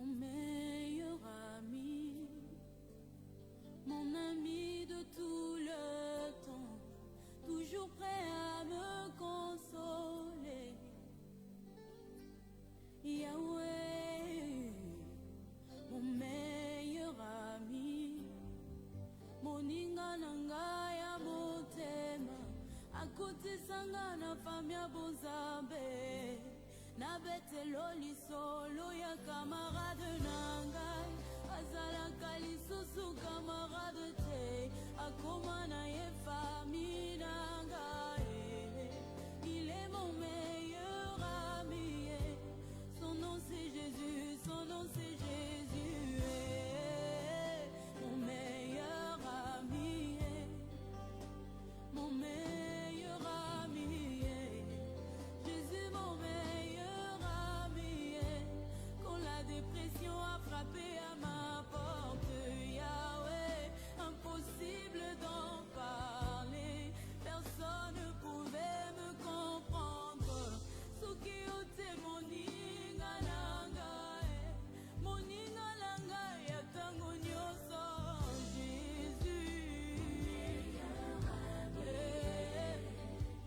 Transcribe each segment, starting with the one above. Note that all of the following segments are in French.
mon meilleur ami, mon ami de tout le temps, toujours prêt à me consoler. Yahweh, mon meilleur ami, moninga nanga ya motema, akutisanga na famia bozambe, na betelo lisolo ya camarade nangai, azalaka lisusu camarade te, akoma na ye famille nangai. Il est mon meilleur ami, son nom c'est Jésus, son nom c'est Jésus, mon meilleur ami, mon meilleur ami, Jésus mon meilleur ami, quand la dépression a frappé à ma porte, Yahweh, impossible d'en parler, personne ne pouvait me comprendre, Sukiote moninga nanga, moninga nanga ya tango nyoso,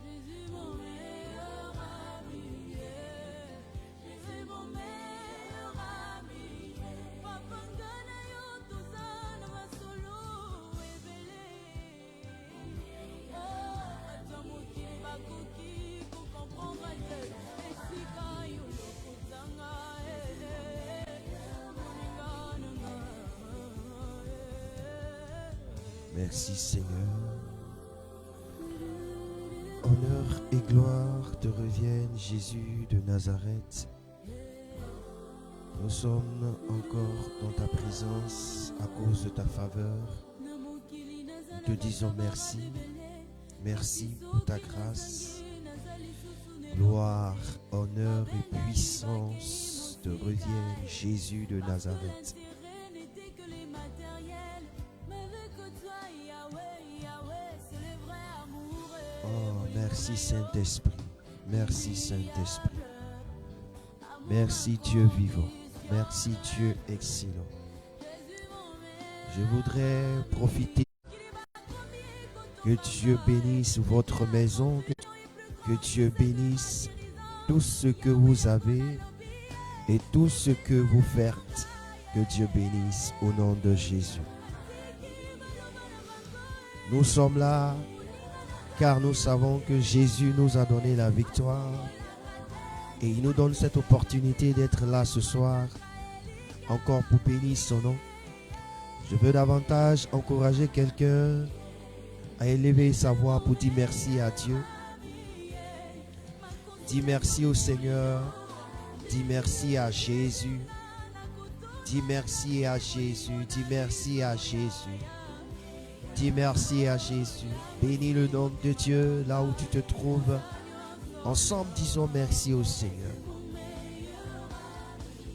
Jésus mon meilleur ami, Jésus mon meilleur ami, Papa ngana yo tozana masolo ebele, oh atamuki bakoki ko comprendre Dieu, esika yo lokotanga, moninga nanga. Merci Seigneur. Honneur et gloire te reviennent, Jésus de Nazareth. Nous sommes encore dans ta présence à cause de ta faveur. Nous te disons merci. Merci pour ta grâce. Gloire, honneur et puissance te reviennent, Jésus de Nazareth. Oh, merci Saint-Esprit. Merci Saint-Esprit. Merci Dieu vivant. Merci Dieu excellent. Je voudrais profiter que Dieu bénisse votre maison, que Dieu bénisse tout ce que vous avez et tout ce que vous faites. Que Dieu bénisse au nom de Jésus. Nous sommes là car nous savons que Jésus nous a donné la victoire et il nous donne cette opportunité d'être là ce soir encore pour bénir son nom. Je veux davantage encourager quelqu'un à élever sa voix pour dire merci à Dieu. Dis merci au Seigneur. Dis merci à Jésus. Dis merci à Jésus. Dis merci à Jésus. Dis merci à Jésus. Bénis le nom de Dieu là où tu te trouves. Ensemble, disons merci au Seigneur.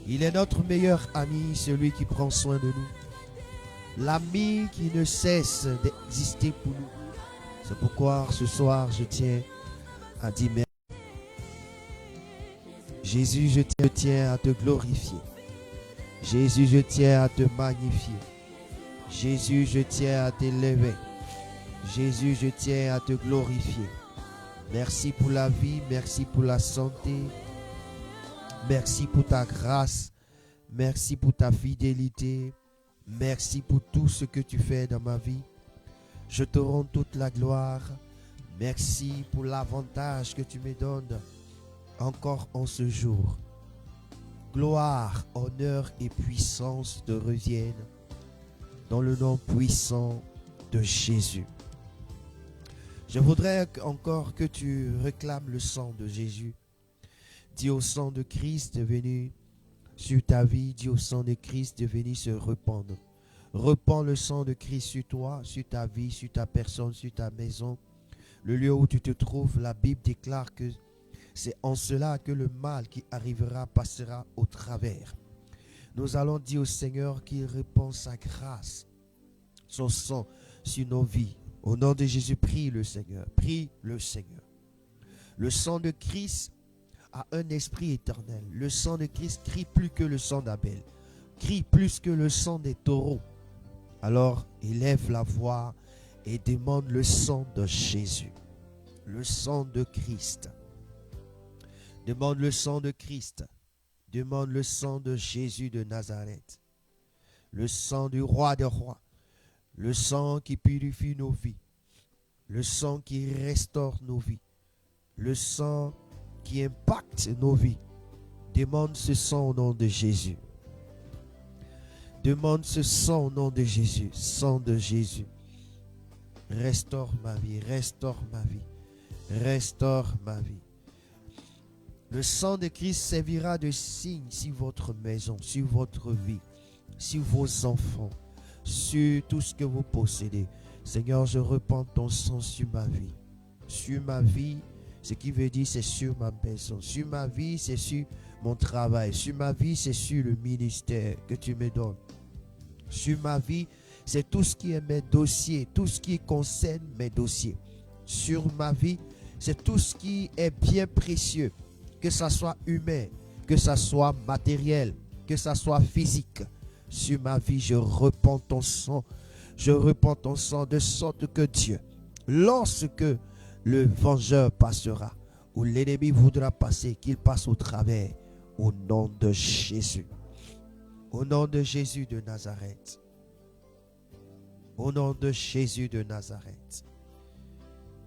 Il est notre meilleur ami, celui qui prend soin de nous. L'ami qui ne cesse d'exister pour nous. C'est pourquoi ce soir, je tiens à dire merci. Jésus, je tiens à te glorifier. Jésus, je tiens à te magnifier. Jésus, je tiens à t'élever. Jésus, je tiens à te glorifier. Merci pour la vie, merci pour la santé. Merci pour ta grâce. Merci pour ta fidélité. Merci pour tout ce que tu fais dans ma vie. Je te rends toute la gloire. Merci pour l'avantage que tu me donnes encore en ce jour. Gloire, honneur et puissance te reviennent dans le nom puissant de Jésus. Je voudrais encore que tu réclames le sang de Jésus. Dis au sang de Christ est venu sur ta vie. Dis au sang de Christ est venu se répandre. Répands le sang de Christ sur toi, sur ta vie, sur ta personne, sur ta maison. Le lieu où tu te trouves, la Bible déclare que c'est en cela que le mal qui arrivera passera au travers. Nous allons dire au Seigneur qu'il répand sa grâce, son sang sur nos vies. Au nom de Jésus, prie le Seigneur. Prie le Seigneur. Le sang de Christ a un esprit éternel. Le sang de Christ crie plus que le sang d'Abel. crie plus que le sang des taureaux. Alors élève la voix et demande le sang de Jésus, le sang de Christ. Demande le sang de Christ. Demande le sang de Jésus de Nazareth. Le sang du roi des rois. Le sang qui purifie nos vies. Le sang qui restaure nos vies. Le sang qui impacte nos vies. Demande ce sang au nom de Jésus. Demande ce sang au nom de Jésus. Sang de Jésus. Restaure ma vie. Restaure ma vie. Restaure ma vie. Le sang de Christ servira de signe sur votre maison, sur votre vie, sur vos enfants, sur tout ce que vous possédez. Seigneur, je repens ton sang sur ma vie. Sur ma vie, ce qui veut dire c'est sur ma maison. Sur ma vie, c'est sur mon travail. Sur ma vie, c'est sur le ministère que tu me donnes. Sur ma vie, c'est tout ce qui est mes dossiers, tout ce qui concerne mes dossiers. Sur ma vie, c'est tout ce qui est bien précieux. Que ça soit humain, que ça soit matériel, que ça soit physique. Sur ma vie, je repens ton sang. Je repens ton sang de sorte que Dieu, lorsque le vengeur passera, ou l'ennemi voudra passer, qu'il passe au travers, au nom de Jésus. Au nom de Jésus de Nazareth. Au nom de Jésus de Nazareth.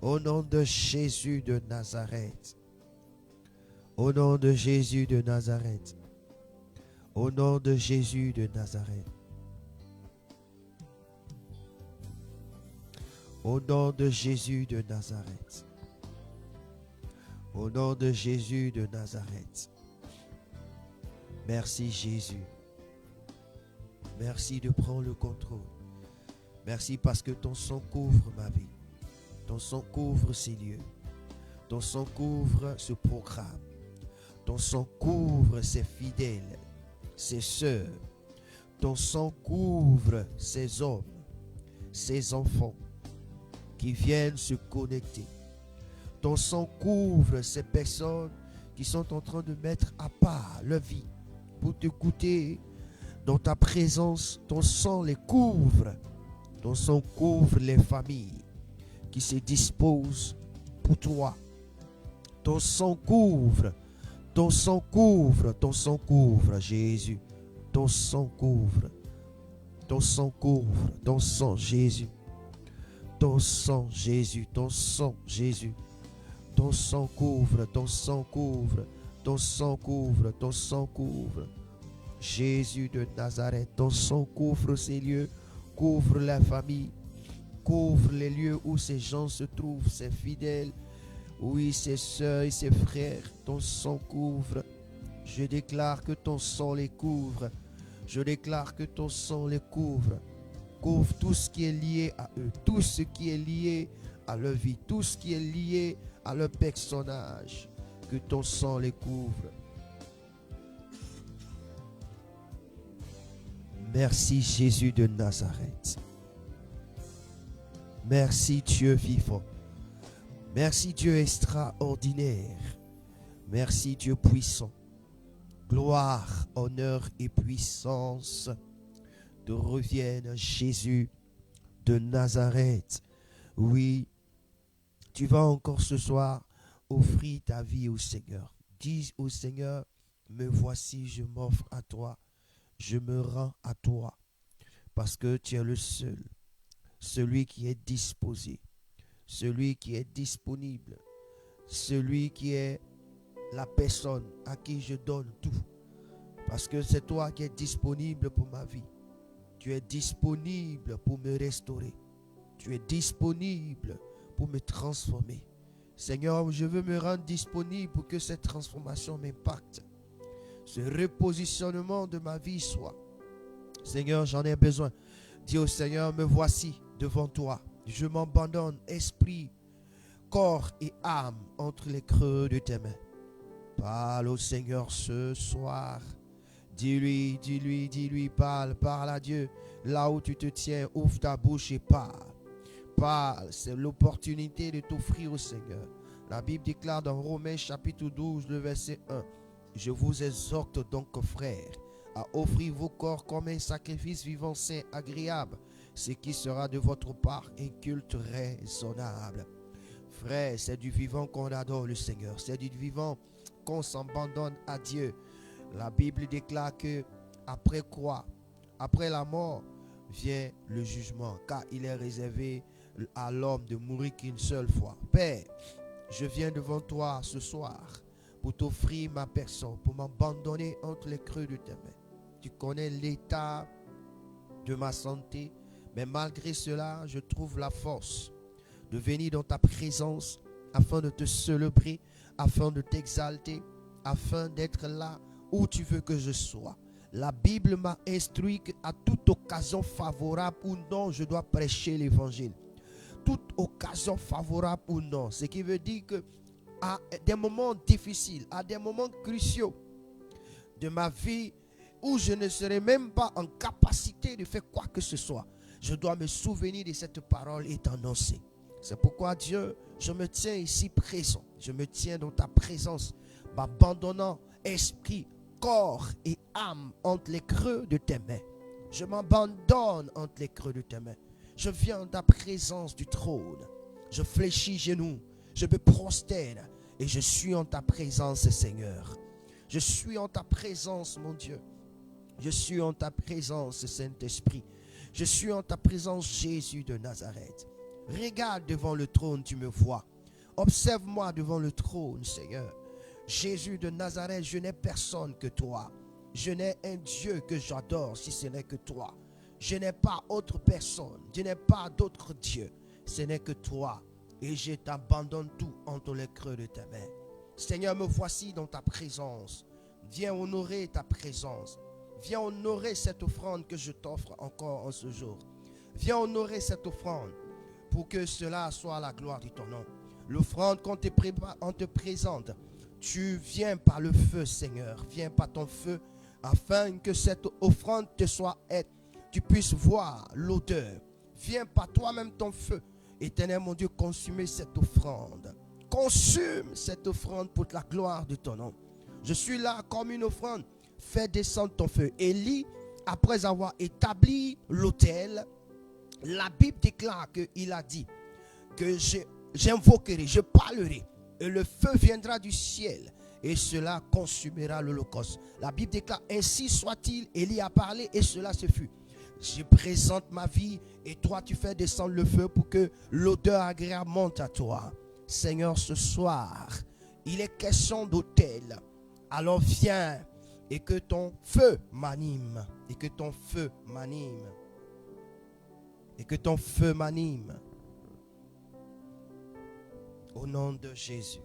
Au nom de Jésus de Nazareth. Au nom de Jésus de Nazareth. Au nom de Jésus de Nazareth. Au nom de Jésus de Nazareth. Au nom de Jésus de Nazareth. Merci Jésus. Merci de prendre le contrôle. Merci parce que ton sang couvre ma vie. Ton sang couvre ces lieux. Ton sang couvre ce programme. Ton sang couvre ses fidèles, ses sœurs. Ton sang couvre ces hommes, ces enfants qui viennent se connecter. Ton sang couvre ces personnes qui sont en train de mettre à part leur vie pour t'écouter dans ta présence. Ton sang les couvre. Ton sang couvre les familles qui se disposent pour toi. Ton sang couvre. Ton sang couvre, ton sang couvre, Jésus. Ton sang couvre. Ton sang couvre, ton sang, Jésus. Ton sang, Jésus, ton sang, Jésus. Ton sang couvre, ton sang couvre. Ton sang couvre, ton sang couvre. Jésus de Nazareth, ton sang couvre ces lieux, couvre la famille, couvre les lieux où ces gens se trouvent, ces fidèles. Oui, ses soeurs et ses frères, ton sang couvre. Je déclare que ton sang les couvre. Je déclare que ton sang les couvre. Couvre tout ce qui est lié à eux, tout ce qui est lié à leur vie, tout ce qui est lié à leur personnage. Que ton sang les couvre. Merci Jésus de Nazareth. Merci Dieu vivant. Merci Dieu extraordinaire. Merci Dieu puissant. Gloire, honneur et puissance te reviennent, Jésus de Nazareth. Oui, tu vas encore ce soir offrir ta vie au Seigneur. Dis au Seigneur, me voici, je m'offre à toi. Je me rends à toi. Parce que tu es le seul, celui qui est disposé. Celui qui est disponible, celui qui est la personne à qui je donne tout. Parce que c'est toi qui es disponible pour ma vie. Tu es disponible pour me restaurer. Tu es disponible pour me transformer. Seigneur, je veux me rendre disponible pour que cette transformation m'impacte. Ce repositionnement de ma vie soit. Seigneur, j'en ai besoin. Dis au Seigneur, me voici devant toi. Je m'abandonne, esprit, corps et âme, entre les creux de tes mains. Parle au Seigneur ce soir. Dis-lui, dis-lui, dis-lui, parle à Dieu. Là où tu te tiens, ouvre ta bouche et parle. Parle, c'est l'opportunité de t'offrir au Seigneur. La Bible déclare dans Romains chapitre 12, le verset 1. Je vous exhorte donc, frères, à offrir vos corps comme un sacrifice vivant, saint, agréable, ce qui sera de votre part un culte raisonnable. Frère, c'est du vivant qu'on adore le Seigneur. C'est du vivant qu'on s'abandonne à Dieu. La Bible déclare que après quoi? Après la mort vient le jugement, car il est réservé à l'homme de mourir qu'une seule fois. Père, je viens devant toi ce soir pour t'offrir ma personne, pour m'abandonner entre les creux de tes mains. Tu connais l'état de ma santé, mais malgré cela, je trouve la force de venir dans ta présence afin de te célébrer, afin de t'exalter, afin d'être là où tu veux que je sois. La Bible m'a instruit qu'à toute occasion favorable ou non, je dois prêcher l'évangile. Toute occasion favorable ou non, ce qui veut dire que à des moments difficiles, à des moments cruciaux de ma vie où je ne serai même pas en capacité de faire quoi que ce soit, je dois me souvenir de cette parole et t'annoncer. C'est pourquoi Dieu, je me tiens ici présent. Je me tiens dans ta présence, m'abandonnant esprit, corps et âme entre les creux de tes mains. Je m'abandonne entre les creux de tes mains. Je viens en ta présence du trône. Je fléchis genoux, je me prosterne et je suis en ta présence, Seigneur. Je suis en ta présence, mon Dieu. Je suis en ta présence, Saint-Esprit. Je suis en ta présence, Jésus de Nazareth. Regarde devant le trône, tu me vois. Observe-moi devant le trône, Seigneur. Jésus de Nazareth, je n'ai personne que toi. Je n'ai un Dieu que j'adore si ce n'est que toi. Je n'ai pas autre personne. Je n'ai pas d'autre Dieu. Ce n'est que toi. Et je t'abandonne tout entre les creux de tes mains. Seigneur, me voici dans ta présence. Viens honorer ta présence. Viens honorer cette offrande que je t'offre encore en ce jour. Viens honorer cette offrande pour que cela soit la gloire de ton nom. L'offrande qu'on te présente, tu viens par le feu, Seigneur. Viens par ton feu afin que cette offrande te soit aide. Tu puisses voir l'odeur. Viens par toi-même ton feu. Éternel mon Dieu, consumer cette offrande. Consume cette offrande pour la gloire de ton nom. Je suis là comme une offrande. Fais descendre ton feu. Élie, après avoir établi l'autel, la Bible déclare qu'il a dit que j'invoquerai, je parlerai, et le feu viendra du ciel, et cela consumera l'holocauste. La Bible déclare, ainsi soit-il. Élie a parlé, et cela se fut. Je présente ma vie, et toi tu fais descendre le feu pour que l'odeur agréable monte à toi. Seigneur, ce soir, il est question d'autel. Alors viens, et que ton feu m'anime, et que ton feu m'anime, et que ton feu m'anime. Au nom de Jésus.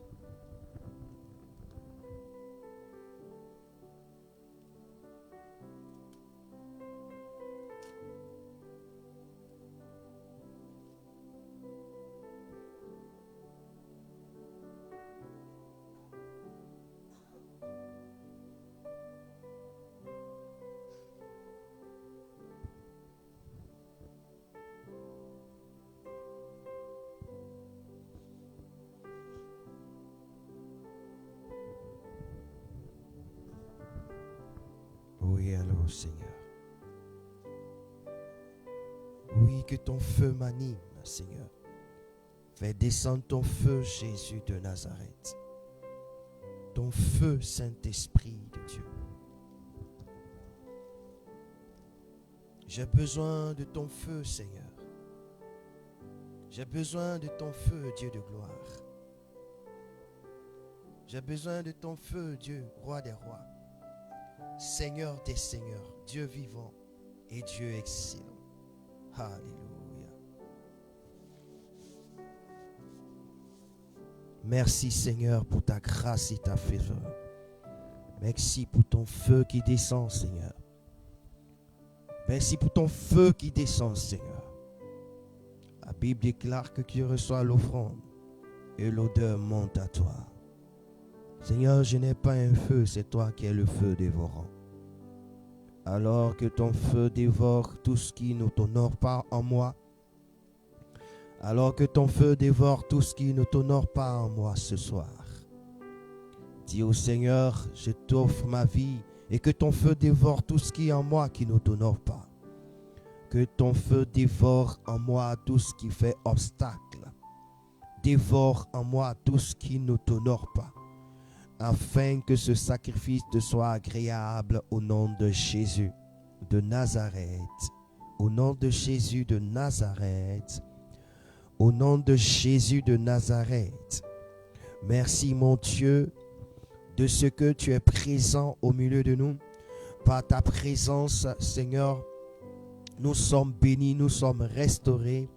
Oui, allô, Seigneur. Oui, que ton feu m'anime, Seigneur. Fais descendre ton feu, Jésus de Nazareth. Ton feu, Saint-Esprit de Dieu. J'ai besoin de ton feu, Seigneur. J'ai besoin de ton feu, Dieu de gloire. J'ai besoin de ton feu, Dieu, roi des rois. Seigneur des seigneurs, Dieu vivant et Dieu excellent. Alléluia. Merci Seigneur pour ta grâce et ta faveur. Merci pour ton feu qui descend, Seigneur. Merci pour ton feu qui descend, Seigneur. La Bible déclare que tu reçois l'offrande et l'odeur monte à toi. Seigneur, je n'ai pas un feu, c'est toi qui es le feu dévorant. Alors que ton feu dévore tout ce qui ne t'honore pas en moi. Alors que ton feu dévore tout ce qui ne t'honore pas en moi ce soir. Dis au Seigneur, je t'offre ma vie Et que ton feu dévore tout ce qui est en moi qui ne t'honore pas. Que ton feu dévore en moi tout ce qui fait obstacle. Dévore en moi tout ce qui ne t'honore pas. Afin que ce sacrifice te soit agréable au nom de Jésus de Nazareth. Au nom de Jésus de Nazareth. Au nom de Jésus de Nazareth. Merci mon Dieu de ce que tu es présent au milieu de nous. Par ta présence, Seigneur, nous sommes bénis, nous sommes restaurés.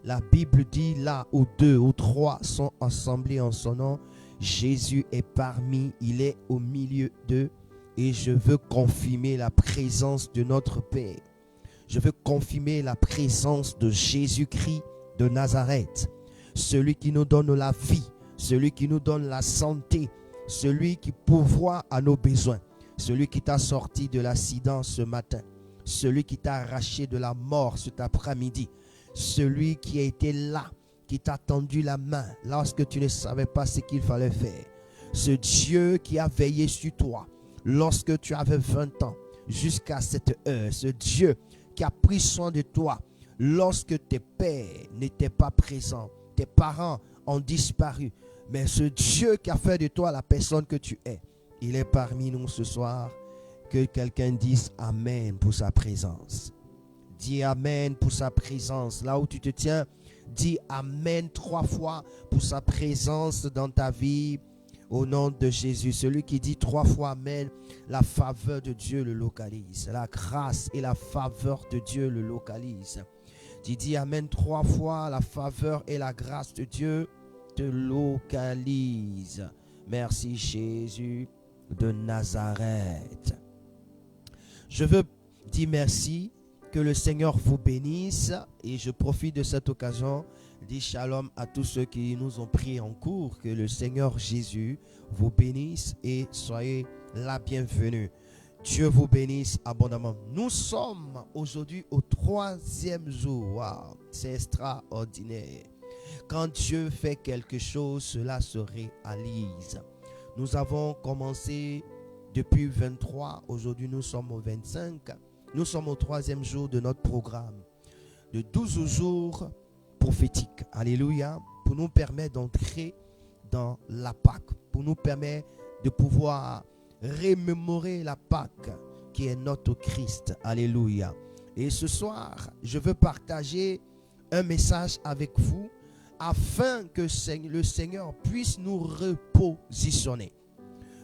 La Bible dit là où 2 ou 3 sont assemblés en son nom, Jésus est parmi, il est au milieu d'eux. Et je veux confirmer la présence de notre Père. Je veux confirmer la présence de Jésus-Christ de Nazareth. Celui qui nous donne la vie, celui qui nous donne la santé, celui qui pourvoit à nos besoins, celui qui t'a sorti de l'accident ce matin, celui qui t'a arraché de la mort cet après-midi, celui qui a été là, qui t'a tendu la main lorsque tu ne savais pas ce qu'il fallait faire. Ce Dieu qui a veillé sur toi lorsque tu avais 20 ans jusqu'à cette heure. Ce Dieu qui a pris soin de toi lorsque tes pères n'étaient pas présents. Tes parents ont disparu. Mais ce Dieu qui a fait de toi la personne que tu es, il est parmi nous ce soir. Que quelqu'un dise Amen pour sa présence. Dis Amen pour sa présence. Là où tu te tiens, dis Amen 3 fois pour sa présence dans ta vie. Au nom de Jésus. Celui qui dit 3 fois Amen, la faveur de Dieu le localise. La grâce et la faveur de Dieu le localisent. Tu dis Amen 3 fois, la faveur et la grâce de Dieu te localisent. Merci Jésus de Nazareth. Je veux dire merci, que le Seigneur vous bénisse et je profite de cette occasion, dis shalom à tous ceux qui nous ont pris en cours, que le Seigneur Jésus vous bénisse et soyez la bienvenue. Dieu vous bénisse abondamment. Nous sommes aujourd'hui au 3e jour. Wow, c'est extraordinaire. Quand Dieu fait quelque chose, cela se réalise. Nous avons commencé depuis 23, aujourd'hui nous sommes au 25. Nous sommes au 3e jour de notre programme de 12 jours prophétiques. Alléluia. Pour nous permettre d'entrer dans la Pâque. Pour nous permettre de pouvoir remémorer la Pâque qui est notre Christ. Alléluia. Et ce soir, je veux partager un message avec vous afin que le Seigneur puisse nous repositionner.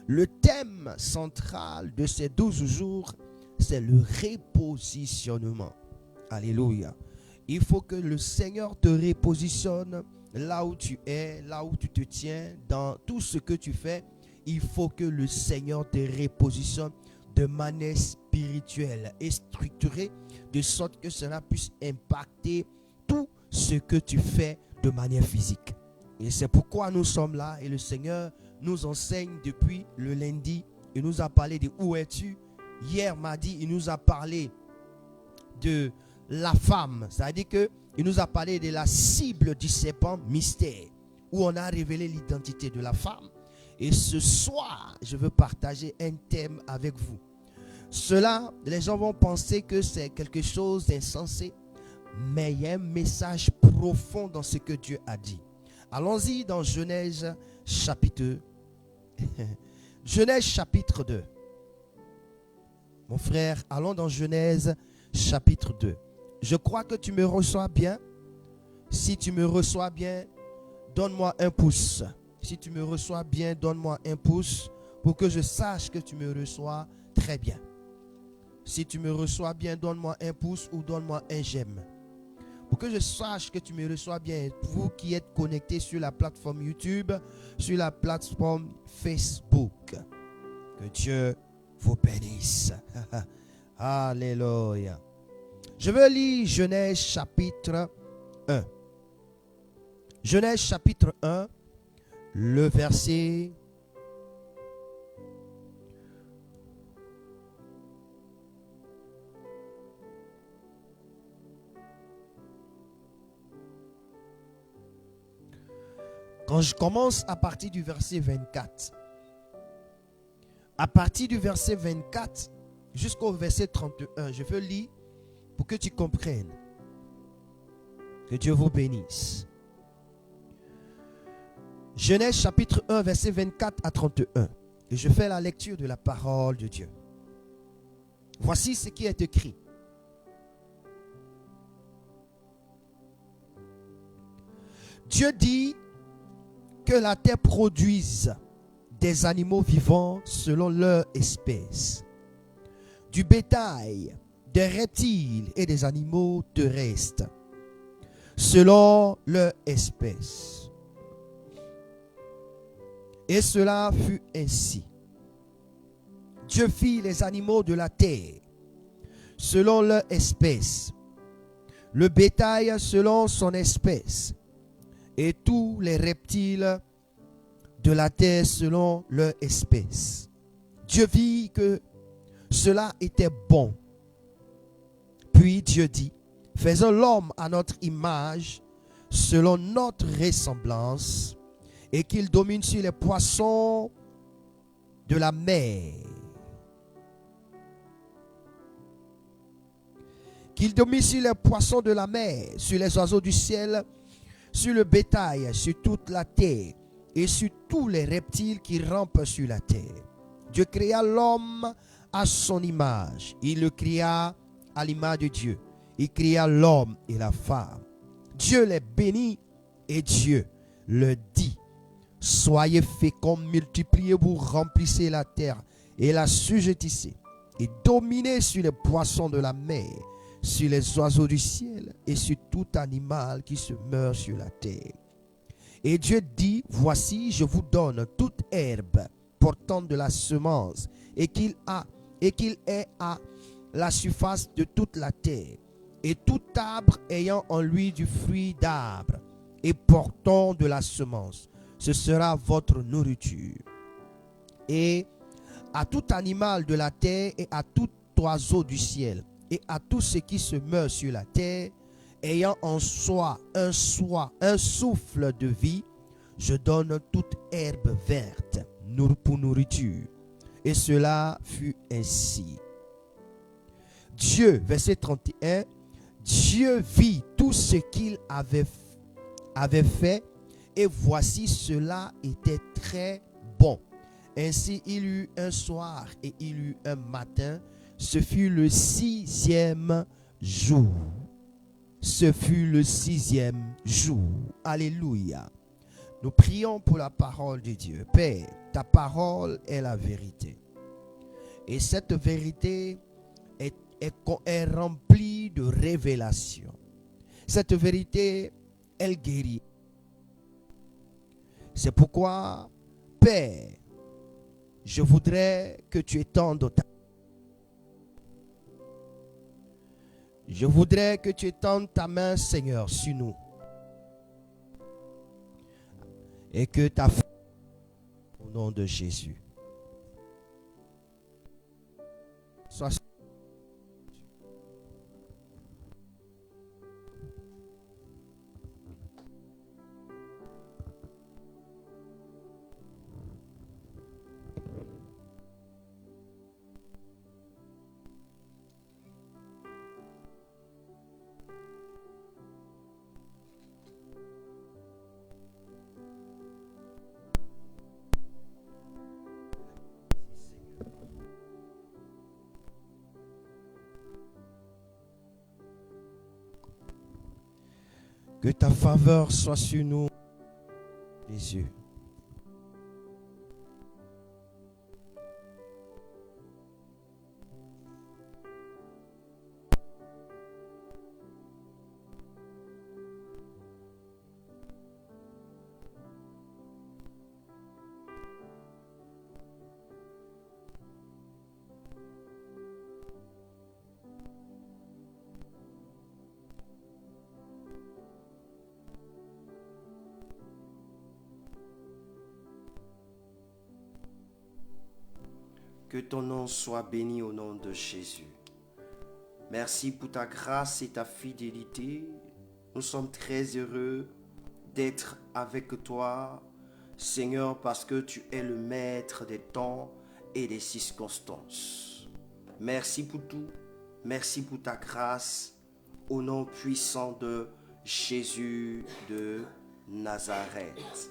Le thème central de ces 12 jours, c'est le repositionnement. Alléluia. Il faut que le Seigneur te repositionne là où tu es, là où tu te tiens, dans tout ce que tu fais. Il faut que le Seigneur te repositionne de manière spirituelle et structurée, de sorte que cela puisse impacter tout ce que tu fais de manière physique. Et c'est pourquoi nous sommes là et le Seigneur nous enseigne depuis le lundi. Il nous a parlé de où es-tu. Hier, mardi, il nous a parlé de la femme. C'est-à-dire qu'il nous a parlé de la cible du serpent mystère, où on a révélé l'identité de la femme. Et ce soir, je veux partager un thème avec vous. Cela, les gens vont penser que c'est quelque chose d'insensé, mais il y a un message profond dans ce que Dieu a dit. Allons-y dans Genèse chapitre Genèse chapitre 2. Mon frère, allons dans Genèse chapitre 2. Je crois que tu me reçois bien. Si tu me reçois bien, donne-moi un pouce. Si tu me reçois bien, donne-moi un pouce pour que je sache que tu me reçois très bien. Si tu me reçois bien, donne-moi un pouce ou donne-moi un j'aime. Pour que je sache que tu me reçois bien, vous qui êtes connectés sur la plateforme YouTube, sur la plateforme Facebook. Que Dieu vous bénisse. Alléluia. Je veux lire Genèse chapitre 1. Genèse chapitre 1, le verset 'Quand je commence à partir du verset 24, À partir du verset 24 jusqu'au verset 31, je veux lire pour que tu comprennes. Que Dieu vous bénisse. Genèse chapitre 1, verset 24 à 31. Et je fais la lecture de la parole de Dieu. Voici ce qui est écrit. Dieu dit que la terre produise des animaux vivants selon leur espèce, du bétail, des reptiles et des animaux terrestres selon leur espèce. Et cela fut ainsi. Dieu fit les animaux de la terre selon leur espèce, le bétail selon son espèce, et tous les reptiles de la terre selon leur espèce. Dieu vit que cela était bon. Puis Dieu dit, faisons l'homme à notre image, selon notre ressemblance, et qu'il domine sur les poissons de la mer, qu'il domine sur les poissons de la mer, sur les oiseaux du ciel, sur le bétail, sur toute la terre, et sur tous les reptiles qui rampent sur la terre. Dieu créa l'homme à son image. Il le créa à l'image de Dieu. Il créa l'homme et la femme. Dieu les bénit et Dieu le dit. Soyez féconds, multipliez-vous, remplissez la terre et la sujettissez, et dominez sur les poissons de la mer, sur les oiseaux du ciel et sur tout animal qui se meurt sur la terre. Et Dieu dit, voici, je vous donne toute herbe portant de la semence et qu'il est à la surface de toute la terre, et tout arbre ayant en lui du fruit d'arbre et portant de la semence. Ce sera votre nourriture. Et à tout animal de la terre et à tout oiseau du ciel et à tout ce qui se meurt sur la terre, ayant en soi un souffle de vie, je donne toute herbe verte pour nourriture. Et cela fut ainsi. Dieu, verset 31, Dieu vit tout ce qu'il avait fait, et voici cela était très bon. Ainsi il eut un soir et il eut un matin. Ce fut le 6e jour. Ce fut le 6e jour. Alléluia. Nous prions pour la parole de Dieu. Père, ta parole est la vérité. Et cette vérité est remplie de révélations. Cette vérité, elle guérit. C'est pourquoi, Père, je voudrais que tu étendes ta... Je voudrais que tu étendes ta main, Seigneur, sur nous. Et que ta foi, au nom de Jésus, soit sur... Que ta faveur soit sur nous, Jésus. Que ton nom soit béni au nom de Jésus. Merci pour ta grâce et ta fidélité. Nous sommes très heureux d'être avec toi, Seigneur, parce que tu es le maître des temps et des circonstances. Merci pour tout. Merci pour ta grâce. Au nom puissant de Jésus de Nazareth.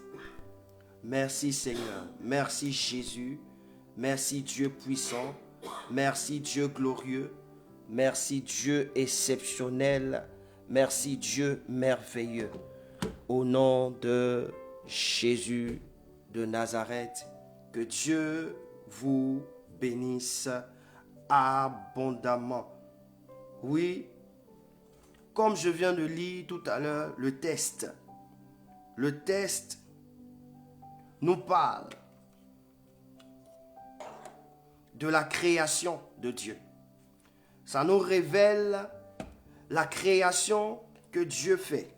Merci Seigneur. Merci Jésus. Merci Dieu puissant. Merci Dieu glorieux. Merci Dieu exceptionnel. Merci Dieu merveilleux. Au nom de Jésus de Nazareth, que Dieu vous bénisse abondamment. Oui, comme je viens de lire tout à l'heure, le texte nous parle de la création de Dieu. Ça nous révèle la création que Dieu fait.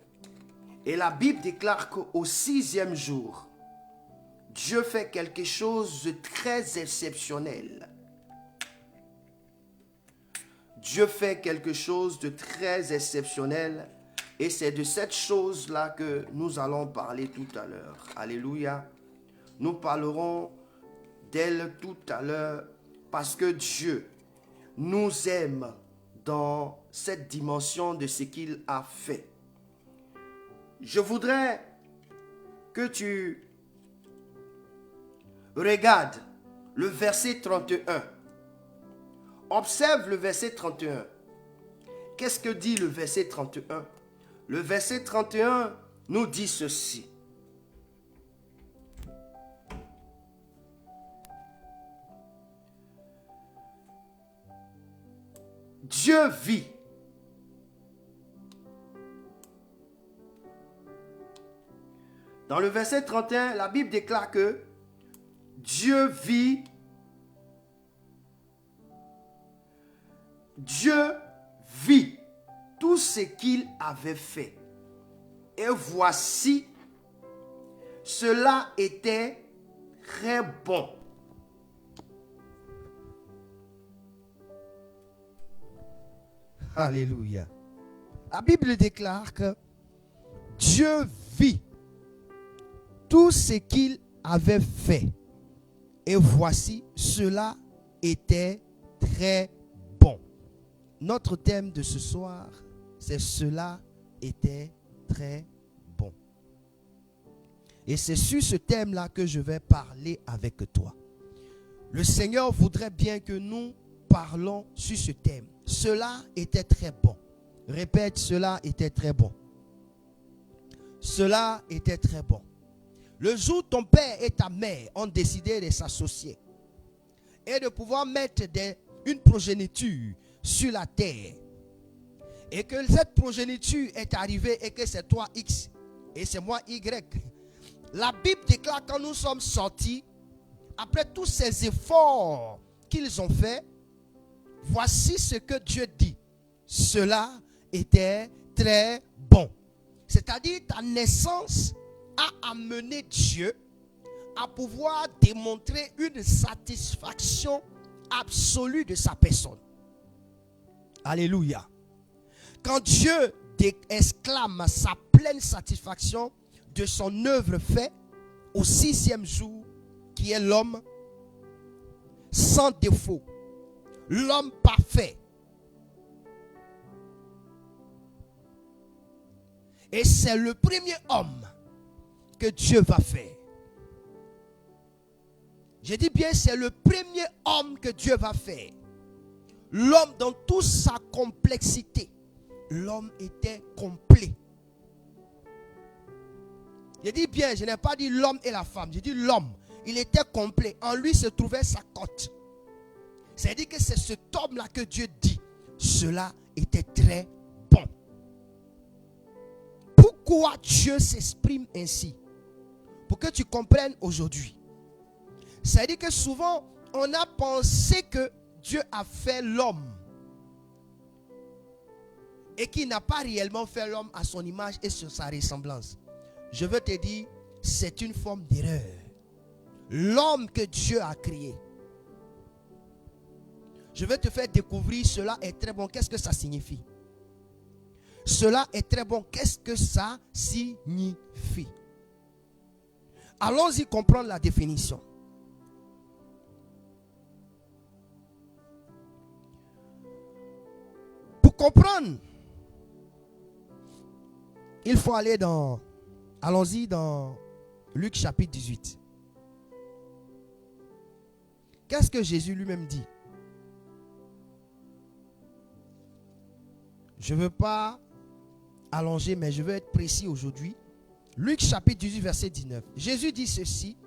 Et la Bible déclare qu'au 6e jour, Dieu fait quelque chose de très exceptionnel. Dieu fait quelque chose de très exceptionnel. Et c'est de cette chose-là que nous allons parler tout à l'heure. Alléluia. Nous parlerons d'elle tout à l'heure parce que Dieu nous aime dans cette dimension de ce qu'il a fait. Je voudrais que tu regardes le verset 31. Observe le verset 31. Qu'est-ce que dit le verset 31? Le verset 31 nous dit ceci. Dieu vit. Dans le verset 31, la Bible déclare que Dieu vit. Dieu vit tout ce qu'il avait fait. Et voici, cela était très bon. Alléluia. La Bible déclare que Dieu vit tout ce qu'il avait fait. Et voici, cela était très bon. Notre thème de ce soir, c'est cela était très bon. Et c'est sur ce thème-là que je vais parler avec toi. Le Seigneur voudrait bien que nous parlons sur ce thème. Cela était très bon. Répète, cela était très bon. Cela était très bon. Le jour où ton père et ta mère ont décidé de s'associer et de pouvoir mettre une progéniture sur la terre, et que cette progéniture est arrivée et que c'est toi X et c'est moi Y, la Bible déclare quand nous sommes sortis, après tous ces efforts qu'ils ont faits, voici ce que Dieu dit. Cela était très bon. C'est-à-dire ta naissance a amené Dieu à pouvoir démontrer une satisfaction absolue de sa personne. Alléluia. Quand Dieu exclame sa pleine satisfaction de son œuvre faite au 6e jour, qui est l'homme sans défaut, l'homme parfait. Et c'est le premier homme que Dieu va faire. Je dis bien, c'est le premier homme que Dieu va faire. L'homme dans toute sa complexité. L'homme était complet. Je dis bien, je n'ai pas dit l'homme et la femme. Je dis l'homme. Il était complet. En lui se trouvait sa côte. C'est-à-dire que c'est cet homme-là que Dieu dit. Cela était très bon. Pourquoi Dieu s'exprime ainsi? Pour que tu comprennes aujourd'hui. C'est-à-dire que souvent, on a pensé que Dieu a fait l'homme. Et qu'il n'a pas réellement fait l'homme à son image et sur sa ressemblance. Je veux te dire, c'est une forme d'erreur. L'homme que Dieu a créé. Je vais te faire découvrir, cela est très bon. Qu'est-ce que ça signifie? Cela est très bon. Qu'est-ce que ça signifie? Allons-y comprendre la définition. comprendre, il faut aller dans... Allons-y dans Luc chapitre 18. Qu'est-ce que Jésus lui-même dit? Je ne veux pas allonger, mais je veux être précis aujourd'hui. Luc chapitre 18, verset 19. Jésus dit ceci.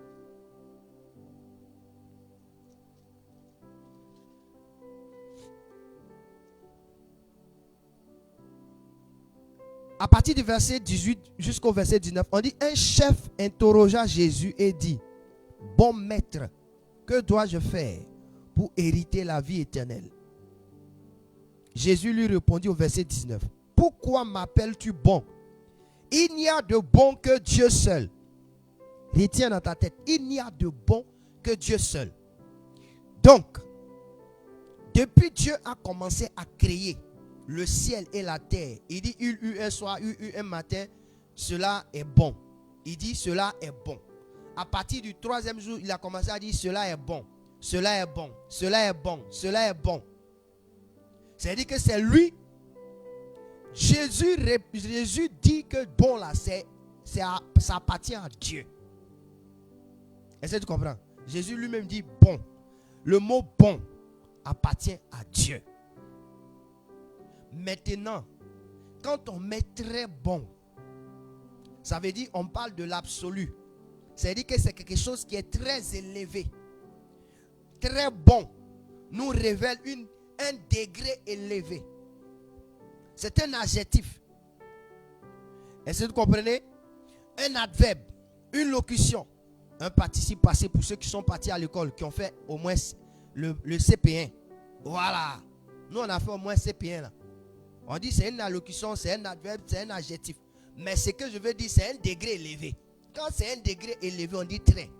À partir du verset 18 jusqu'au verset 19, on dit: un chef interrogea Jésus et dit: bon maître, que dois-je faire pour hériter la vie éternelle? Jésus lui répondit au verset 19: pourquoi m'appelles-tu bon? Il n'y a de bon que Dieu seul. Retiens dans ta tête, il n'y a de bon que Dieu seul. Donc, depuis Dieu a commencé à créer le ciel et la terre, il dit: il eut un soir, il eut un matin, cela est bon. Il dit: cela est bon. À partir du troisième jour, il a commencé à dire: cela est bon, cela est bon, cela est bon, cela est bon. C'est-à-dire que c'est lui. Jésus dit que bon là, ça appartient à Dieu. Est-ce que tu comprends? Jésus lui-même dit bon. Le mot bon appartient à Dieu. Maintenant, quand on met très bon, ça veut dire on parle de l'absolu. C'est-à-dire que c'est quelque chose qui est très élevé. Très bon nous révèle un degré élevé. C'est un adjectif. Est-ce que vous comprenez? Un adverbe, une locution, un participe passé pour ceux qui sont partis à l'école, qui ont fait au moins le CP1. Voilà. Nous, on a fait au moins CP1 là. On dit c'est une allocution, c'est un adverbe, c'est un adjectif. Mais ce que je veux dire, c'est un degré élevé. Quand c'est un degré élevé, on dit très.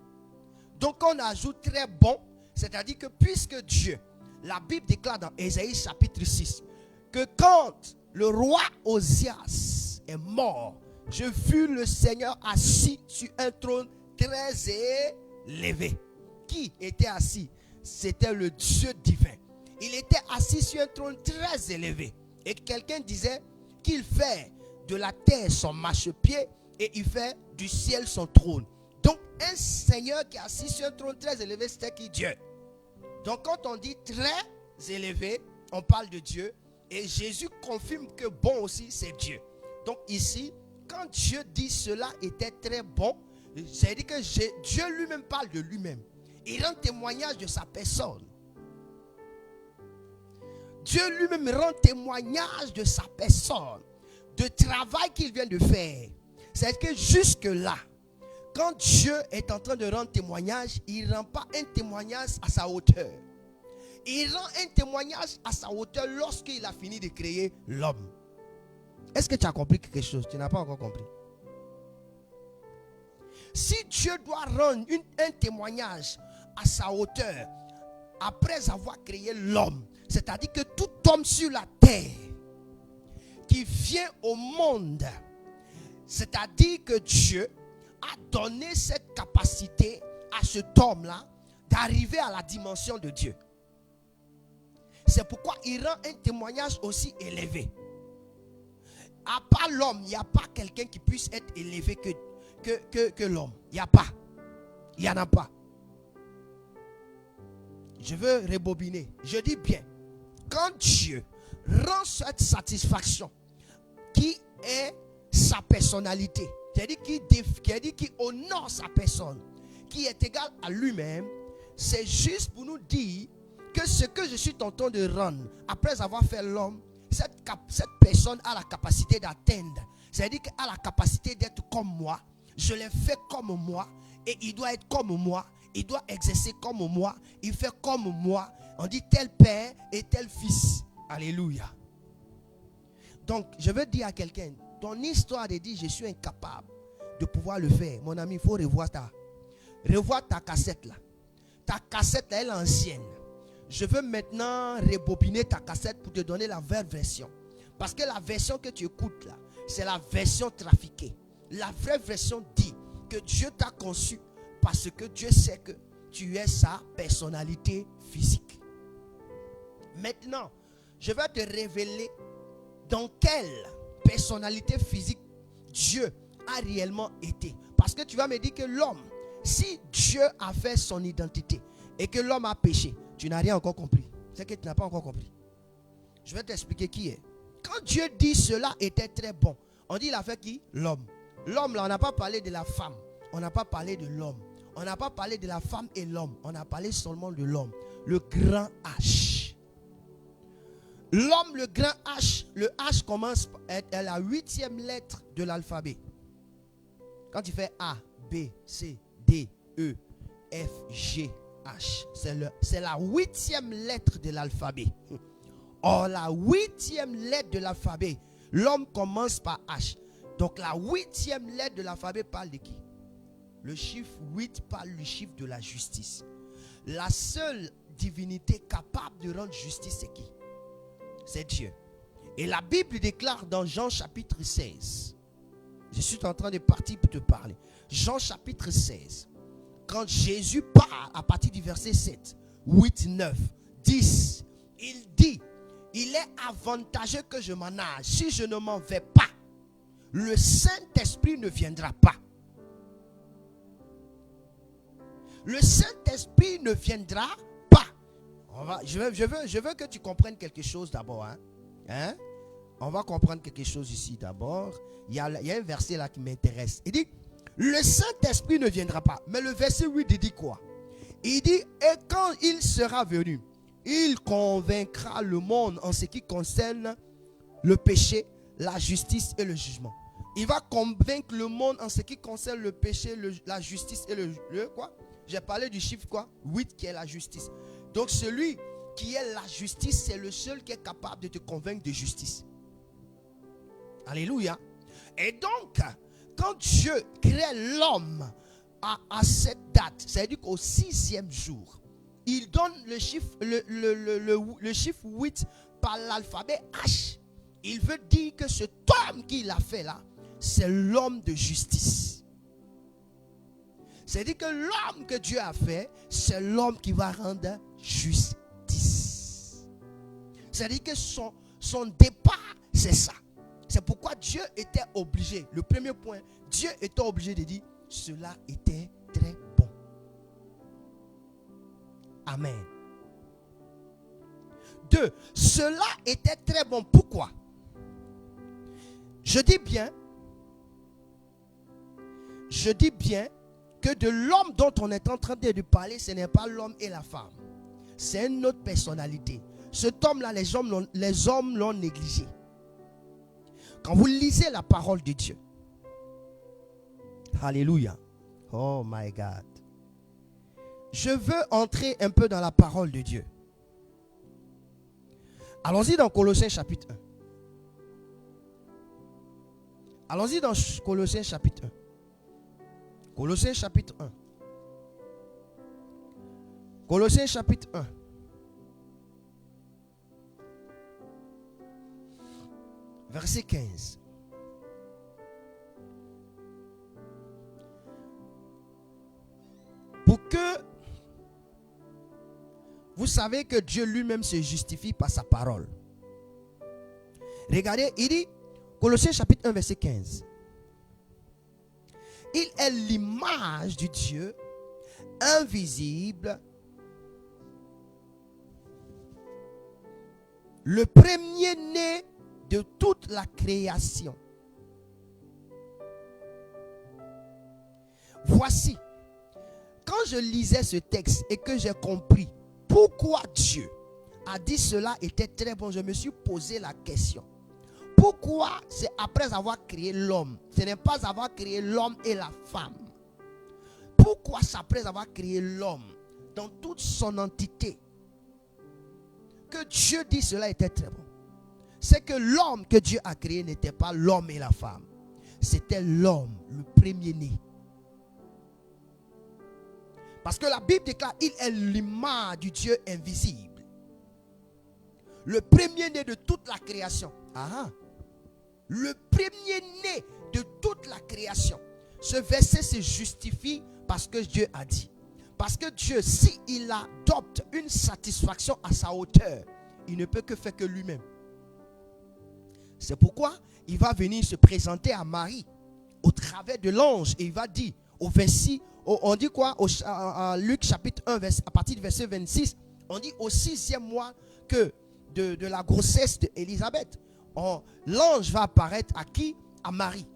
Donc on ajoute très bon, c'est-à-dire que puisque Dieu, la Bible déclare dans Ésaïe chapitre 6, que quand le roi Osias est mort, je vis le Seigneur assis sur un trône très élevé. Qui était assis? C'était le Dieu divin. Il était assis sur un trône très élevé. Et quelqu'un disait qu'il fait de la terre son marchepied et il fait du ciel son trône. Donc un Seigneur qui est assis sur un trône très élevé, c'était qui? Dieu. Donc quand on dit très élevé, on parle de Dieu. Et Jésus confirme que bon aussi c'est Dieu. Donc ici, quand Dieu dit cela était très bon, c'est-à-dire que Dieu lui-même parle de lui-même. Il rend témoignage de sa personne. Dieu lui-même rend témoignage de sa personne, de travail qu'il vient de faire. C'est que jusque-là, quand Dieu est en train de rendre témoignage, il ne rend pas un témoignage à sa hauteur. Il rend un témoignage à sa hauteur lorsqu'il a fini de créer l'homme. Est-ce que tu as compris quelque chose? Tu n'as pas encore compris. Si Dieu doit rendre un témoignage à sa hauteur après avoir créé l'homme, c'est-à-dire que tout homme sur la terre qui vient au monde, c'est-à-dire que Dieu a donné cette capacité à cet homme-là d'arriver à la dimension de Dieu. C'est pourquoi il rend un témoignage aussi élevé. À part l'homme, il n'y a pas quelqu'un qui puisse être élevé que l'homme. Il n'y a pas. Il n'y en a pas. Je veux rebobiner. Je dis bien, quand Dieu rend cette satisfaction qui est sa personnalité, c'est-à-dire qui honore sa personne, qui est égal à lui-même, c'est juste pour nous dire que ce que je suis en train de rendre après avoir fait l'homme, cette personne a la capacité d'atteindre. C'est-à-dire qu'elle a la capacité d'être comme moi. Je l'ai fait comme moi. Et il doit être comme moi. Il doit exercer comme moi. Il fait comme moi. On dit tel père et tel fils. Alléluia. Donc, je veux dire à quelqu'un, ton histoire de dire je suis incapable de pouvoir le faire. Mon ami, il faut revoir ta cassette là. Ta cassette là, elle est ancienne. Je veux maintenant rebobiner ta cassette pour te donner la vraie version. Parce que la version que tu écoutes là, c'est la version trafiquée. La vraie version dit que Dieu t'a conçu parce que Dieu sait que tu es sa personnalité physique. Maintenant, je vais te révéler dans quelle personnalité physique Dieu a réellement été. Parce que tu vas me dire que l'homme, si Dieu a fait son identité et que l'homme a péché, tu n'as rien encore compris. C'est que tu n'as pas encore compris. Je vais t'expliquer qui est. Quand Dieu dit cela était très bon, on dit il a fait qui? L'homme. L'homme là, on n'a pas parlé de la femme. On n'a pas parlé de l'homme. On n'a pas parlé de la femme et l'homme. On a parlé seulement de l'homme. Le grand H. L'homme, le grand H. Le H commence à la 8e lettre de l'alphabet. Quand tu fais A, B, C, D, E, F, G, H. C'est la 8e lettre de l'alphabet. Or, la 8e lettre de l'alphabet, l'homme commence par H. Donc, la 8e lettre de l'alphabet parle de qui? Le chiffre 8 parle du chiffre de la justice. La seule divinité capable de rendre justice, c'est qui? C'est Dieu. Et la Bible déclare dans Jean chapitre 16. Je suis en train de partir pour te parler. Jean chapitre 16. Quand Jésus part à partir du verset 7, 8, 9, 10, il dit, il est avantageux que je m'en aille. Si je ne m'en vais pas, le Saint-Esprit ne viendra pas. Le Saint-Esprit ne viendra pas. Je veux que tu comprennes quelque chose d'abord. On va comprendre quelque chose ici d'abord. Il y a un verset là qui m'intéresse. Il dit, le Saint-Esprit ne viendra pas. Mais le verset 8, il dit quoi? Il dit, et quand il sera venu, il convaincra le monde en ce qui concerne le péché, la justice et le jugement. Il va convaincre le monde en ce qui concerne le péché, la justice et le quoi? J'ai parlé du chiffre quoi? 8 qui est la justice. Donc celui qui est la justice, c'est le seul qui est capable de te convaincre de justice. Alléluia. Et donc, quand Dieu crée l'homme à cette date, c'est-à-dire qu'au 6e jour, il donne le chiffre, le chiffre 8 par l'alphabet H. Il veut dire que cet homme qu'il a fait là, c'est l'homme de justice. C'est-à-dire que l'homme que Dieu a fait, c'est l'homme qui va rendre justice. C'est-à-dire que son départ, c'est ça. C'est pourquoi Dieu était obligé. Le premier point, Dieu était obligé de dire, cela était très bon. Amen. 2. Cela était très bon. Pourquoi? Je dis bien que de l'homme dont on est en train de parler, ce n'est pas l'homme et la femme. C'est une autre personnalité. Cet homme-là, les hommes l'ont négligé. Quand vous lisez la parole de Dieu, alléluia, oh my God, je veux entrer un peu dans la parole de Dieu. Allons-y dans Colossiens chapitre 1. Allons-y dans Colossiens chapitre 1. Colossiens chapitre 1. Colossiens chapitre 1. Verset 15. Pour que vous savez que Dieu lui-même se justifie par sa parole. Regardez, il dit, Colossiens chapitre 1, verset 15. Il est l'image du Dieu invisible, le premier-né de toute la création. Voici, quand je lisais ce texte et que j'ai compris pourquoi Dieu a dit cela était très bon, je me suis posé la question. Pourquoi c'est après avoir créé l'homme? Ce n'est pas avoir créé l'homme et la femme. Pourquoi c'est après avoir créé l'homme dans toute son entité que Dieu dit cela était très bon? C'est que l'homme que Dieu a créé n'était pas l'homme et la femme. C'était l'homme, le premier-né. Parce que la Bible déclare, il est l'image du Dieu invisible. Le premier-né de toute la création. Le premier-né de toute la création. Ce verset se justifie parce que Dieu a dit. Parce que Dieu, s'il adopte une satisfaction à sa hauteur, il ne peut que faire que lui-même. C'est pourquoi il va venir se présenter à Marie au travers de l'ange et il va dire au verset, on dit quoi, en Luc chapitre 1, à partir du verset 26, on dit au 6e mois que de la grossesse d'Élisabeth, l'ange va apparaître à qui? À Marie.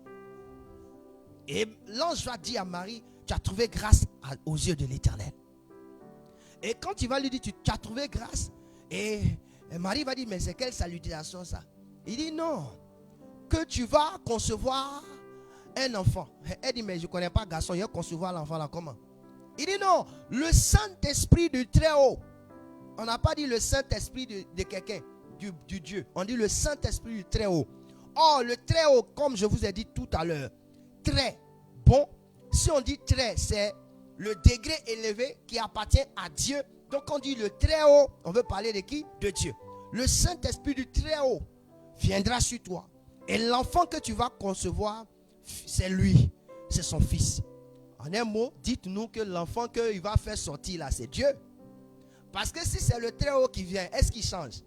Et l'ange va dire à Marie, tu as trouvé grâce aux yeux de l'Éternel. Et quand il va lui dire, tu as trouvé grâce, et Marie va dire, mais c'est quelle salutation ça? Il dit, non, que tu vas concevoir un enfant. Elle dit, mais je ne connais pas garçon, il va concevoir l'enfant là, comment? Il dit, non, le Saint-Esprit du Très-Haut. On n'a pas dit le Saint-Esprit de quelqu'un, du Dieu. On dit le Saint-Esprit du Très-Haut. Or, le Très-Haut, comme je vous ai dit tout à l'heure, très bon. Si on dit très, c'est le degré élevé qui appartient à Dieu. Donc on dit le Très-Haut, on veut parler de qui? De Dieu. Le Saint-Esprit du Très-Haut viendra sur toi. Et l'enfant que tu vas concevoir, c'est lui, c'est son fils. En un mot, dites-nous que l'enfant qu'il va faire sortir là, c'est Dieu. Parce que si c'est le Très-Haut qui vient, est-ce qu'il change?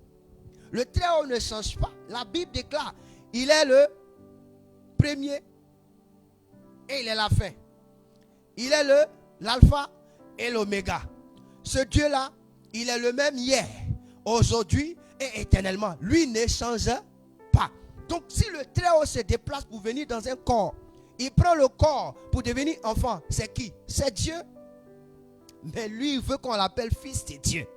Le Très-Haut ne change pas. La Bible déclare, il est le premier et il est la fin. Il est l'alpha et l'oméga. Ce Dieu-là, il est le même hier, aujourd'hui et éternellement. Lui ne change pas. Donc si le Très-Haut se déplace pour venir dans un corps, il prend le corps pour devenir enfant, c'est qui? C'est Dieu. Mais lui, il veut qu'on l'appelle fils de Dieu.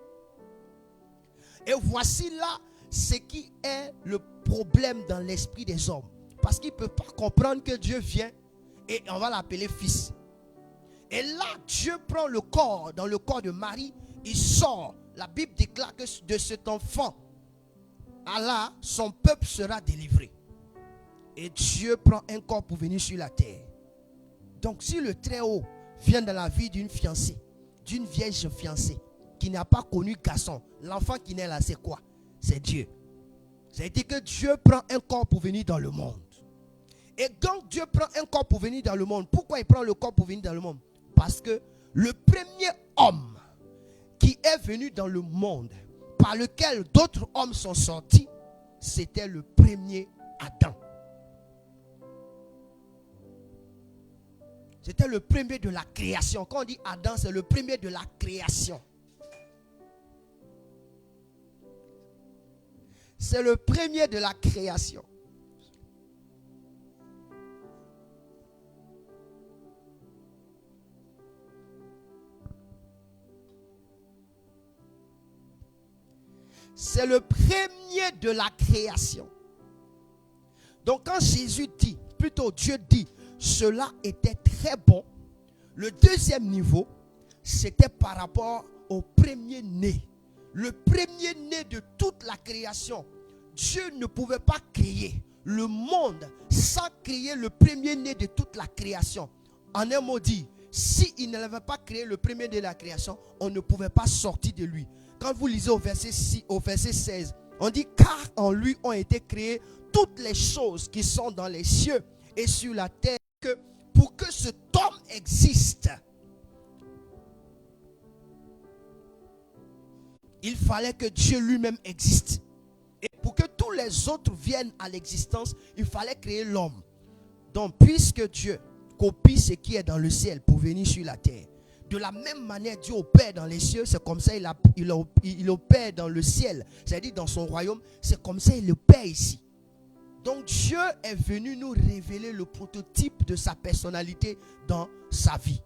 Et voici là ce qui est le problème dans l'esprit des hommes. Parce qu'ils ne peuvent pas comprendre que Dieu vient et on va l'appeler fils. Et là, Dieu prend le corps, dans le corps de Marie, il sort. La Bible déclare que de cet enfant, Allah, son peuple sera délivré. Et Dieu prend un corps pour venir sur la terre. Donc si le Très-Haut vient dans la vie d'une fiancée, d'une vierge fiancée, qui n'a pas connu garçon, l'enfant qui naît là, c'est quoi? C'est Dieu. C'est-à-dire que Dieu prend un corps pour venir dans le monde. Et donc Dieu prend un corps pour venir dans le monde. Pourquoi il prend le corps pour venir dans le monde? Parce que le premier homme qui est venu dans le monde, par lequel d'autres hommes sont sortis, c'était le premier Adam. C'était le premier de la création. Quand on dit Adam, c'est le premier de la création. C'est le premier de la création. C'est le premier de la création. Donc quand Jésus dit, plutôt Dieu dit, cela était très bon. Le deuxième niveau, c'était par rapport au premier-né. Le premier-né de toute la création. Dieu ne pouvait pas créer le monde sans créer le premier-né de toute la création. En un mot dit, s'il n'avait pas créé le premier de la création, on ne pouvait pas sortir de lui. Quand vous lisez au verset 16, on dit car en lui ont été créées toutes les choses qui sont dans les cieux et sur la terre, que pour que cet homme existe, il fallait que Dieu lui-même existe. Et pour que tous les autres viennent à l'existence, il fallait créer l'homme. Donc puisque Dieu copie ce qui est dans le ciel pour venir sur la terre, de la même manière Dieu opère dans les cieux, c'est comme ça il opère dans le ciel. C'est-à-dire dans son royaume, c'est comme ça il opère ici. Donc Dieu est venu nous révéler le prototype de sa personnalité dans sa vie.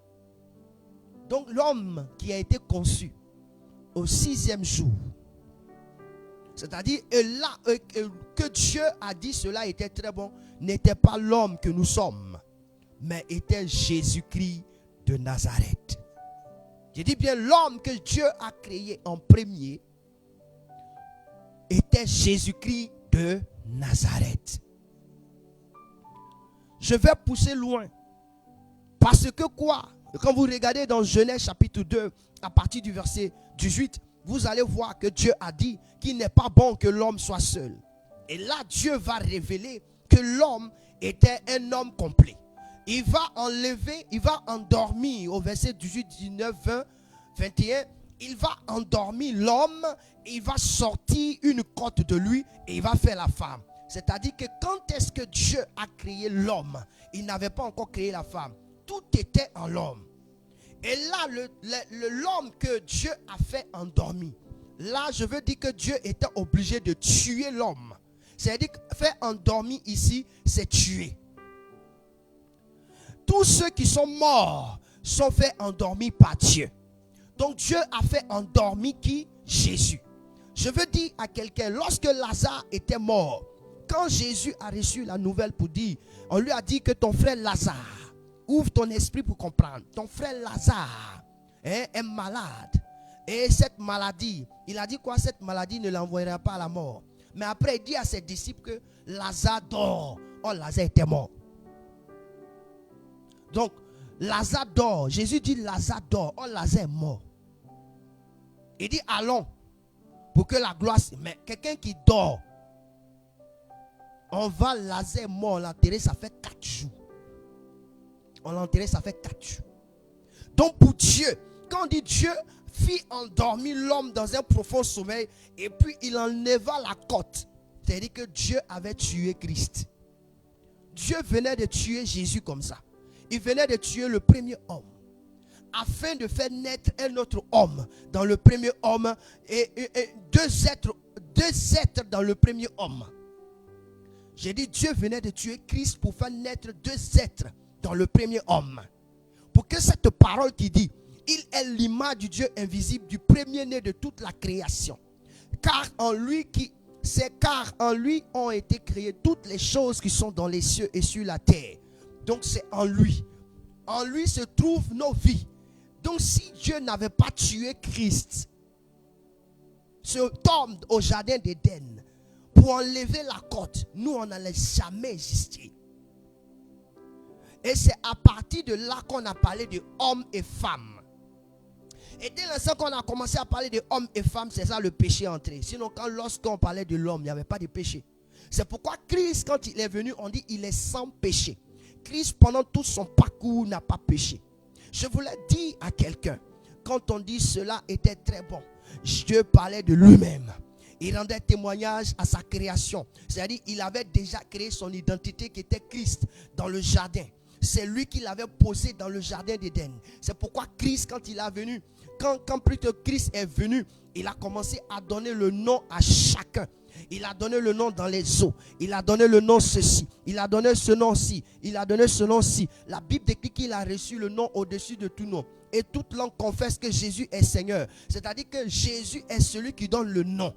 Donc l'homme qui a été conçu au 6e jour, c'est-à-dire que Dieu a dit cela était très bon, n'était pas l'homme que nous sommes, mais était Jésus-Christ de Nazareth. Je dis bien l'homme que Dieu a créé en premier était Jésus-Christ de Nazareth. Je vais pousser loin. Parce que quoi? Quand vous regardez dans Genèse chapitre 2, à partir du verset 18, vous allez voir que Dieu a dit qu'il n'est pas bon que l'homme soit seul. Et là, Dieu va révéler que l'homme était un homme complet. Il va enlever, il va endormir au verset 18, 19, 20, 21. Il va endormir l'homme, il va sortir une côte de lui et il va faire la femme. C'est-à-dire que quand est-ce que Dieu a créé l'homme, il n'avait pas encore créé la femme. Tout était en l'homme. Et là, l'homme que Dieu a fait endormi, là, je veux dire que Dieu était obligé de tuer l'homme. C'est-à-dire que faire endormi ici, c'est tuer. Tous ceux qui sont morts sont faits endormis par Dieu. Donc Dieu a fait endormi qui? Jésus. Je veux dire à quelqu'un, lorsque Lazare était mort, quand Jésus a reçu la nouvelle pour dire, on lui a dit que ton frère Lazare, ouvre ton esprit pour comprendre, ton frère Lazare est malade. Et cette maladie, il a dit quoi? Cette maladie ne l'envoyera pas à la mort. Mais après, il dit à ses disciples que Lazare dort. Oh, Lazare était mort. Donc, Lazare dort. Jésus dit Lazare dort. Oh, Lazare est mort. Il dit allons pour que la gloire. Mais quelqu'un qui dort, on va, Lazare mort, on l'a enterré, ça fait 4 jours. On l'a enterré, ça fait 4 jours. Donc pour Dieu, quand on dit Dieu fit endormir l'homme dans un profond sommeil et puis il enleva la côte, c'est-à-dire que Dieu avait tué Christ. Dieu venait de tuer Jésus comme ça. Il venait de tuer le premier homme afin de faire naître un autre homme dans le premier homme et deux êtres dans le premier homme. J'ai dit Dieu venait de tuer Christ pour faire naître 2 êtres dans le premier homme. Pour que cette parole qui dit il est l'image du Dieu invisible, du premier-né de toute la création. Car en lui ont été créées toutes les choses qui sont dans les cieux et sur la terre. Donc c'est en lui. En lui se trouvent nos vies. Donc si Dieu n'avait pas tué Christ, ce homme au jardin d'Éden, pour enlever la côte, nous on n'allait jamais exister. Et c'est à partir de là qu'on a parlé de hommes et femmes. Et dès l'instant qu'on a commencé à parler de hommes et femmes, c'est ça le péché entré. Sinon, lorsqu'on parlait de l'homme, il n'y avait pas de péché. C'est pourquoi Christ, quand il est venu, on dit il est sans péché. Christ, pendant tout son parcours, n'a pas péché. Je voulais dire à quelqu'un, quand on dit cela était très bon, Dieu parlait de lui-même. Il rendait témoignage à sa création. C'est-à-dire qu'il avait déjà créé son identité qui était Christ dans le jardin. C'est lui qui l'avait posé dans le jardin d'Éden. C'est pourquoi Christ, quand il est venu, quand plutôt Christ est venu, il a commencé à donner le nom à chacun. Il a donné le nom dans les eaux. Il a donné le nom ceci. Il a donné ce nom-ci. Il a donné ce nom-ci. La Bible décrit qu'il a reçu le nom au-dessus de tout nom. Et toute langue confesse que Jésus est Seigneur. C'est-à-dire que Jésus est celui qui donne le nom.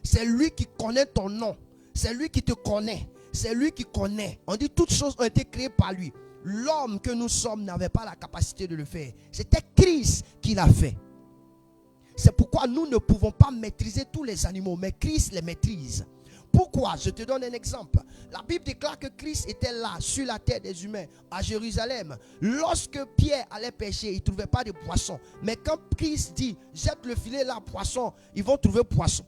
C'est lui qui connaît ton nom. C'est lui qui te connaît. C'est lui qui connaît. On dit toutes choses ont été créées par lui. L'homme que nous sommes n'avait pas la capacité de le faire. C'était Christ qui l'a fait. C'est pourquoi nous ne pouvons pas maîtriser tous les animaux, mais Christ les maîtrise. Pourquoi? Je te donne un exemple. La Bible déclare que Christ était là, sur la terre des humains, à Jérusalem. Lorsque Pierre allait pêcher, il ne trouvait pas de poisson. Mais quand Christ dit, jette le filet là, poisson, ils vont trouver poisson.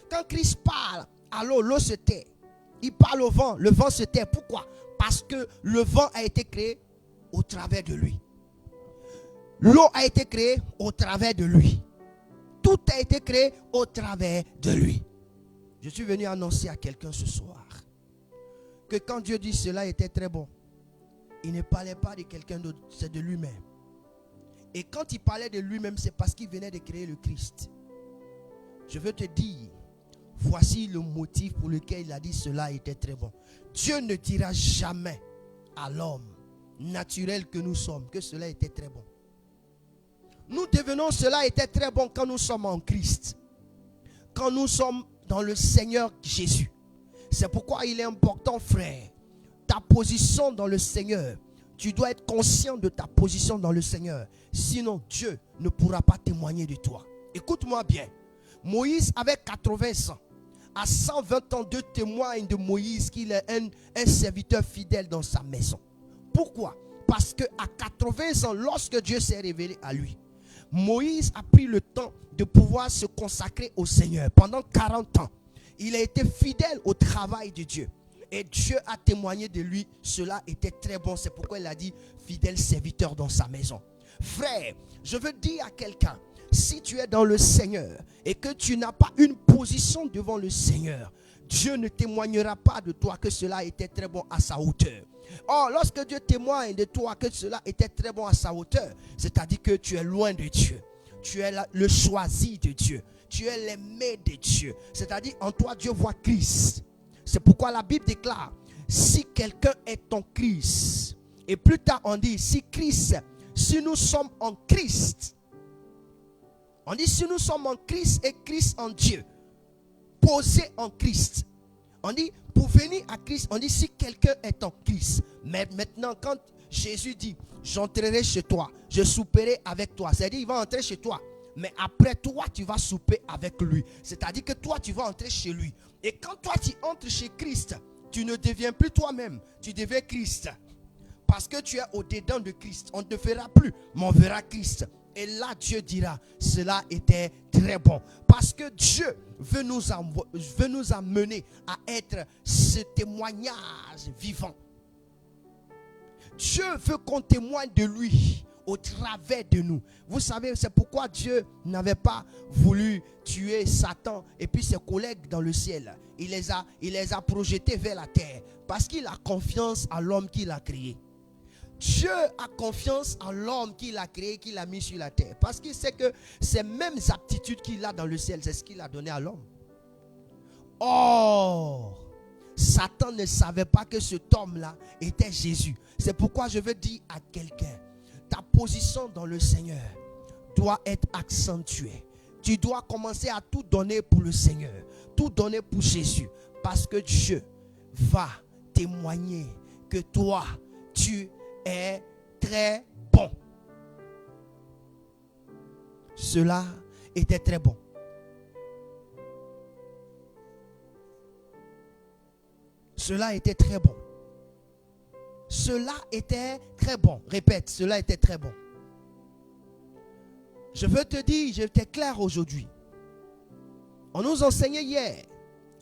Quand Christ parle à l'eau, l'eau se tait. Il parle au vent, le vent se tait. Pourquoi? Parce que le vent a été créé au travers de lui. L'eau a été créée au travers de lui. Tout a été créé au travers de lui. Je suis venu annoncer à quelqu'un ce soir que quand Dieu dit cela était très bon, il ne parlait pas de quelqu'un d'autre, c'est de lui-même. Et quand il parlait de lui-même, c'est parce qu'il venait de créer le Christ. Je veux te dire, voici le motif pour lequel il a dit cela était très bon. Dieu ne dira jamais à l'homme naturel que nous sommes que cela était très bon. Nous devenons cela était très bon quand nous sommes en Christ. Quand nous sommes dans le Seigneur Jésus. C'est pourquoi il est important, frère, ta position dans le Seigneur. Tu dois être conscient de ta position dans le Seigneur. Sinon, Dieu ne pourra pas témoigner de toi. Écoute-moi bien. Moïse avait 80 ans. À 120 ans, Dieu témoigne de Moïse qu'il est un serviteur fidèle dans sa maison. Pourquoi? Parce qu'à 80 ans, lorsque Dieu s'est révélé à lui, Moïse a pris le temps de pouvoir se consacrer au Seigneur. Pendant 40 ans, il a été fidèle au travail de Dieu. Et Dieu a témoigné de lui. Cela était très bon. C'est pourquoi il a dit fidèle serviteur dans sa maison. Frère, je veux dire à quelqu'un, si tu es dans le Seigneur et que tu n'as pas une position devant le Seigneur, Dieu ne témoignera pas de toi que cela était très bon à sa hauteur. Or, lorsque Dieu témoigne de toi que cela était très bon à sa hauteur, c'est-à-dire que tu es loin de Dieu. Tu es le choisi de Dieu. Tu es l'aimé de Dieu. C'est-à-dire en toi, Dieu voit Christ. C'est pourquoi la Bible déclare, si quelqu'un est en Christ. Et plus tard, on dit, si nous sommes en Christ. On dit, si nous sommes en Christ et Christ en Dieu. Posé en Christ. On dit, pour venir à Christ, on dit, si quelqu'un est en Christ. Mais maintenant, quand Jésus dit, j'entrerai chez toi, je souperai avec toi. C'est-à-dire, il va entrer chez toi. Mais après, toi, tu vas souper avec lui. C'est-à-dire que toi, tu vas entrer chez lui. Et quand toi, tu entres chez Christ, tu ne deviens plus toi-même. Tu deviens Christ. Parce que tu es au-dedans de Christ. On ne te fera plus, mais on verra Christ. Et là, Dieu dira, cela était très bon. Parce que Dieu veut nous amener à être ce témoignage vivant. Dieu veut qu'on témoigne de lui au travers de nous. Vous savez, c'est pourquoi Dieu n'avait pas voulu tuer Satan et puis ses collègues dans le ciel. Il les a projetés vers la terre parce qu'il a confiance à l'homme qu'il a créé. Dieu a confiance en l'homme qu'il a créé, qu'il a mis sur la terre. Parce qu'il sait que ces mêmes aptitudes qu'il a dans le ciel, c'est ce qu'il a donné à l'homme. Or, Satan ne savait pas que cet homme-là était Jésus. C'est pourquoi je veux dire à quelqu'un, ta position dans le Seigneur doit être accentuée. Tu dois commencer à tout donner pour le Seigneur, tout donner pour Jésus. Parce que Dieu va témoigner que toi, tu est très bon. Cela était très bon. Cela était très bon. Cela était très bon. Répète, cela était très bon. Je veux te dire, j'étais clair aujourd'hui. On nous enseignait hier,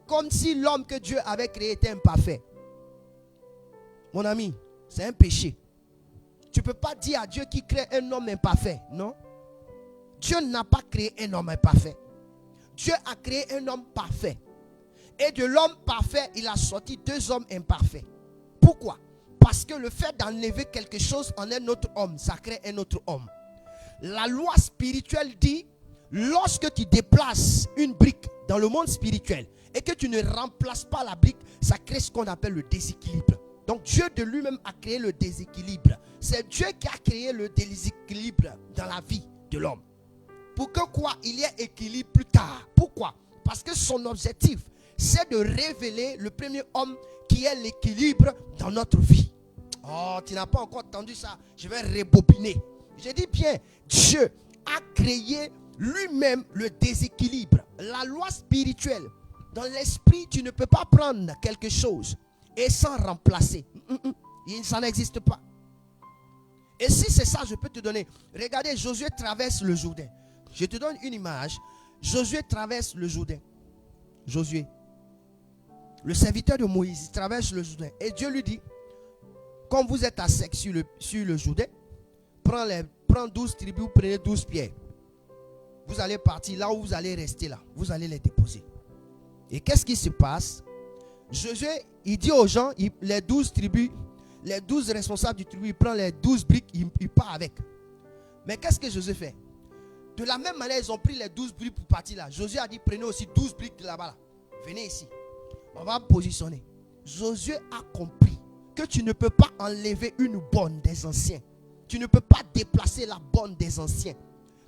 comme si l'homme que Dieu avait créé était imparfait. Mon ami, c'est un péché. Tu ne peux pas dire à Dieu qui crée un homme imparfait, non? Dieu n'a pas créé un homme imparfait. Dieu a créé un homme parfait. Et de l'homme parfait, il a sorti deux hommes imparfaits. Pourquoi? Parce que le fait d'enlever quelque chose en un autre homme, ça crée un autre homme. La loi spirituelle dit, lorsque tu déplaces une brique dans le monde spirituel et que tu ne remplaces pas la brique, ça crée ce qu'on appelle le déséquilibre. Donc Dieu de lui-même a créé le déséquilibre. C'est Dieu qui a créé le déséquilibre dans la vie de l'homme. Pour que quoi? Il y ait équilibre plus tard. Pourquoi? Parce que son objectif, c'est de révéler le premier homme qui est l'équilibre dans notre vie. Oh, tu n'as pas encore entendu ça? Je vais rebobiner. Je dis bien, Dieu a créé lui-même le déséquilibre. La loi spirituelle. Dans l'esprit, tu ne peux pas prendre quelque chose et sans remplacer. Ça n'existe pas. Et si c'est ça, je peux te donner. Regardez, Josué traverse le Jourdain. Je te donne une image. Josué traverse le Jourdain. Josué, le serviteur de Moïse, traverse le Jourdain. Et Dieu lui dit, comme vous êtes à sec sur le Jourdain, prends 12 tribus, prenez 12 pierres. Vous allez partir là où vous allez rester là. Vous allez les déposer. Et qu'est-ce qui se passe? Josué, il dit aux gens, les 12 tribus, les 12 responsables du tribu, il prend les 12 briques, il part avec. Mais qu'est-ce que Josué fait? De la même manière, ils ont pris les 12 briques pour partir là. Josué a dit, prenez aussi 12 briques de là-bas. Là. Venez ici. On va positionner. Josué a compris que tu ne peux pas enlever une bonne des anciens. Tu ne peux pas déplacer la bonne des anciens.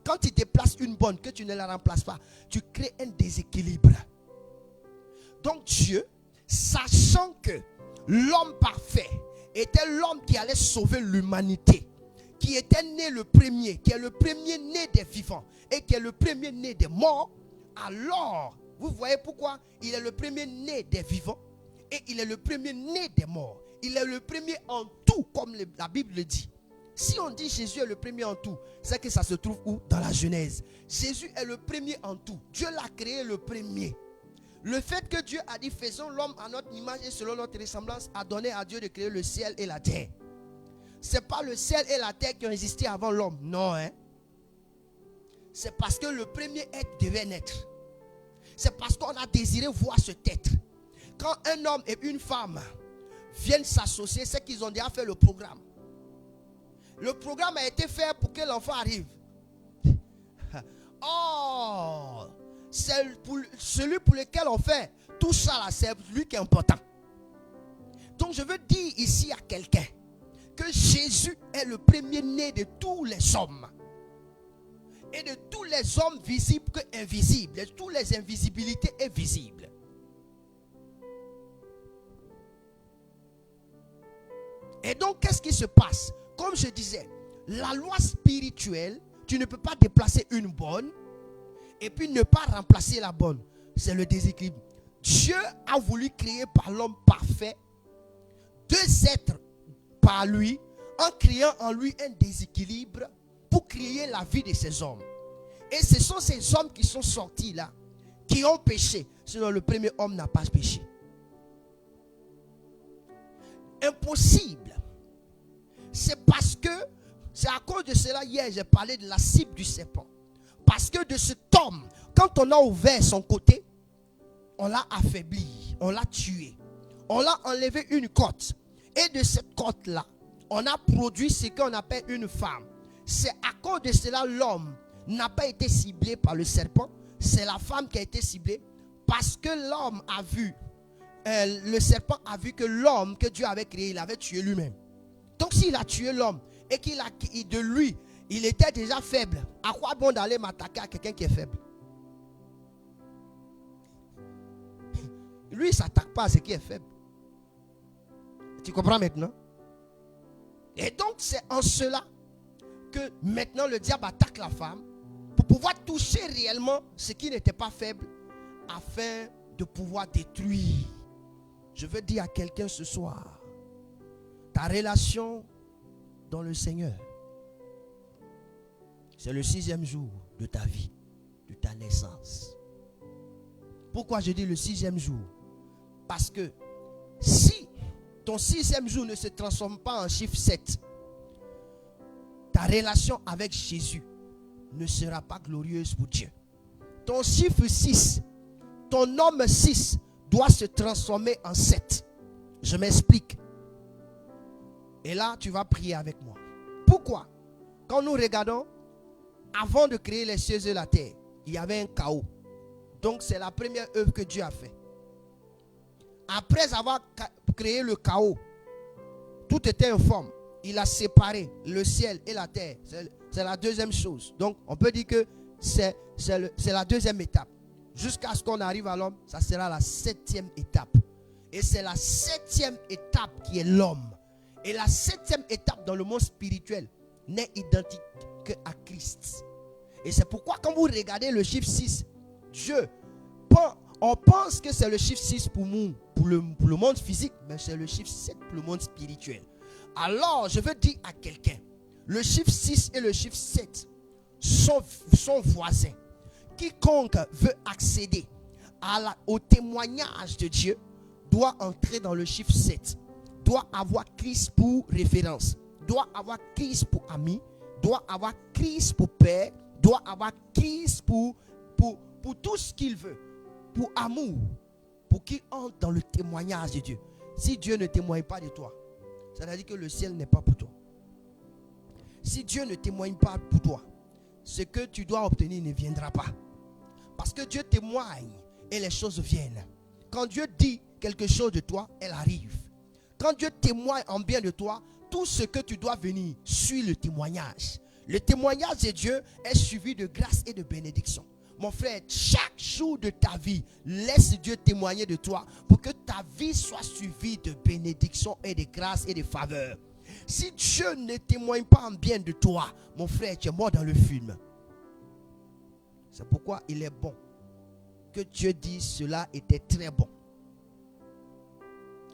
Quand tu déplaces une bonne, que tu ne la remplaces pas, tu crées un déséquilibre. Donc Dieu, sachant que l'homme parfait était l'homme qui allait sauver l'humanité, qui était né le premier, qui est le premier né des vivants et qui est le premier né des morts, alors, vous voyez pourquoi il est le premier né des vivants et il est le premier né des morts. Il est le premier en tout, comme la Bible le dit. Si on dit Jésus est le premier en tout, c'est que ça se trouve où? Dans la Genèse. Jésus est le premier en tout. Dieu l'a créé le premier. Le fait que Dieu a dit faisons l'homme à notre image et selon notre ressemblance a donné à Dieu de créer le ciel et la terre. Ce n'est pas le ciel et la terre qui ont existé avant l'homme. Non, hein. C'est parce que le premier être devait naître. c'est parce qu'on a désiré voir cet être. Quand un homme et une femme viennent s'associer, c'est qu'ils ont déjà fait le programme. Le programme a été fait pour que l'enfant arrive. Oh, c'est celui pour lequel on fait tout ça là, c'est lui qui est important. Donc je veux dire ici à quelqu'un que Jésus est le premier-né de tous les hommes. Et de tous les hommes visibles que invisibles. De toutes les invisibilités invisibles. Et donc qu'est-ce qui se passe? Comme je disais, la loi spirituelle, tu ne peux pas déplacer une bonne et puis ne pas remplacer la bonne. C'est le déséquilibre. Dieu a voulu créer par l'homme parfait deux êtres par lui, en créant en lui un déséquilibre pour créer la vie de ces hommes. Et ce sont ces hommes qui sont sortis là, qui ont péché. Sinon le premier homme n'a pas péché. Impossible. C'est parce que, c'est à cause de cela, hier j'ai parlé de la cible du serpent. Parce que de cet homme, quand on a ouvert son côté, on l'a affaibli, on l'a tué. On l'a enlevé une côte. Et de cette côte-là, on a produit ce qu'on appelle une femme. C'est à cause de cela, l'homme n'a pas été ciblé par le serpent. C'est la femme qui a été ciblée. Parce que l'homme a vu, le serpent a vu que l'homme que Dieu avait créé, il avait tué lui-même. Donc s'il a tué l'homme et qu'il a de lui, il était déjà faible. À quoi bon d'aller m'attaquer à quelqu'un qui est faible? Lui, il ne s'attaque pas à ce qui est faible. Tu comprends maintenant? Et donc c'est en cela que maintenant le diable attaque la femme pour pouvoir toucher réellement ce qui n'était pas faible afin de pouvoir détruire. Je veux dire à quelqu'un ce soir, ta relation dans le Seigneur, c'est le 6e jour de ta vie, de ta naissance. Pourquoi je dis le 6e jour? Parce que si ton 6e jour ne se transforme pas en chiffre 7, ta relation avec Jésus ne sera pas glorieuse pour Dieu. Ton chiffre 6, ton homme 6 doit se transformer en 7. Je m'explique. Et là, tu vas prier avec moi. Pourquoi? Quand nous regardons, avant de créer les cieux et la terre, il y avait un chaos. Donc c'est la première œuvre que Dieu a fait. Après avoir créé le chaos, tout était informe. Il a séparé le ciel et la terre. C'est la deuxième chose. Donc on peut dire que c'est la deuxième étape. Jusqu'à ce qu'on arrive à l'homme, ça sera la 7e étape. Et c'est la 7e étape qui est l'homme. Et la 7e étape dans le monde spirituel n'est identique qu'à Christ. Et c'est pourquoi quand vous regardez le chiffre 6, Dieu, on pense que c'est le chiffre 6 pour nous, pour le monde physique, mais c'est le chiffre 7 pour le monde spirituel. Alors, je veux dire à quelqu'un, le chiffre 6 et le chiffre 7 sont voisins. Quiconque veut accéder au témoignage de Dieu doit entrer dans le chiffre 7. Doit avoir Christ pour référence. Doit avoir Christ pour ami. Doit avoir Christ pour père. Doit avoir Christ pour tout ce qu'il veut. Pour amour. Pour qu'il entre dans le témoignage de Dieu. Si Dieu ne témoigne pas de toi, ça veut dire que le ciel n'est pas pour toi. Si Dieu ne témoigne pas pour toi, ce que tu dois obtenir ne viendra pas. Parce que Dieu témoigne et les choses viennent. Quand Dieu dit quelque chose de toi, elle arrive. Quand Dieu témoigne en bien de toi, tout ce que tu dois venir suit le témoignage. Le témoignage de Dieu est suivi de grâce et de bénédiction. Mon frère, chaque jour de ta vie, laisse Dieu témoigner de toi pour que ta vie soit suivie de bénédiction et de grâce et de faveur. Si Dieu ne témoigne pas en bien de toi, mon frère, tu es mort dans le film. C'est pourquoi il est bon que Dieu dise cela était très bon.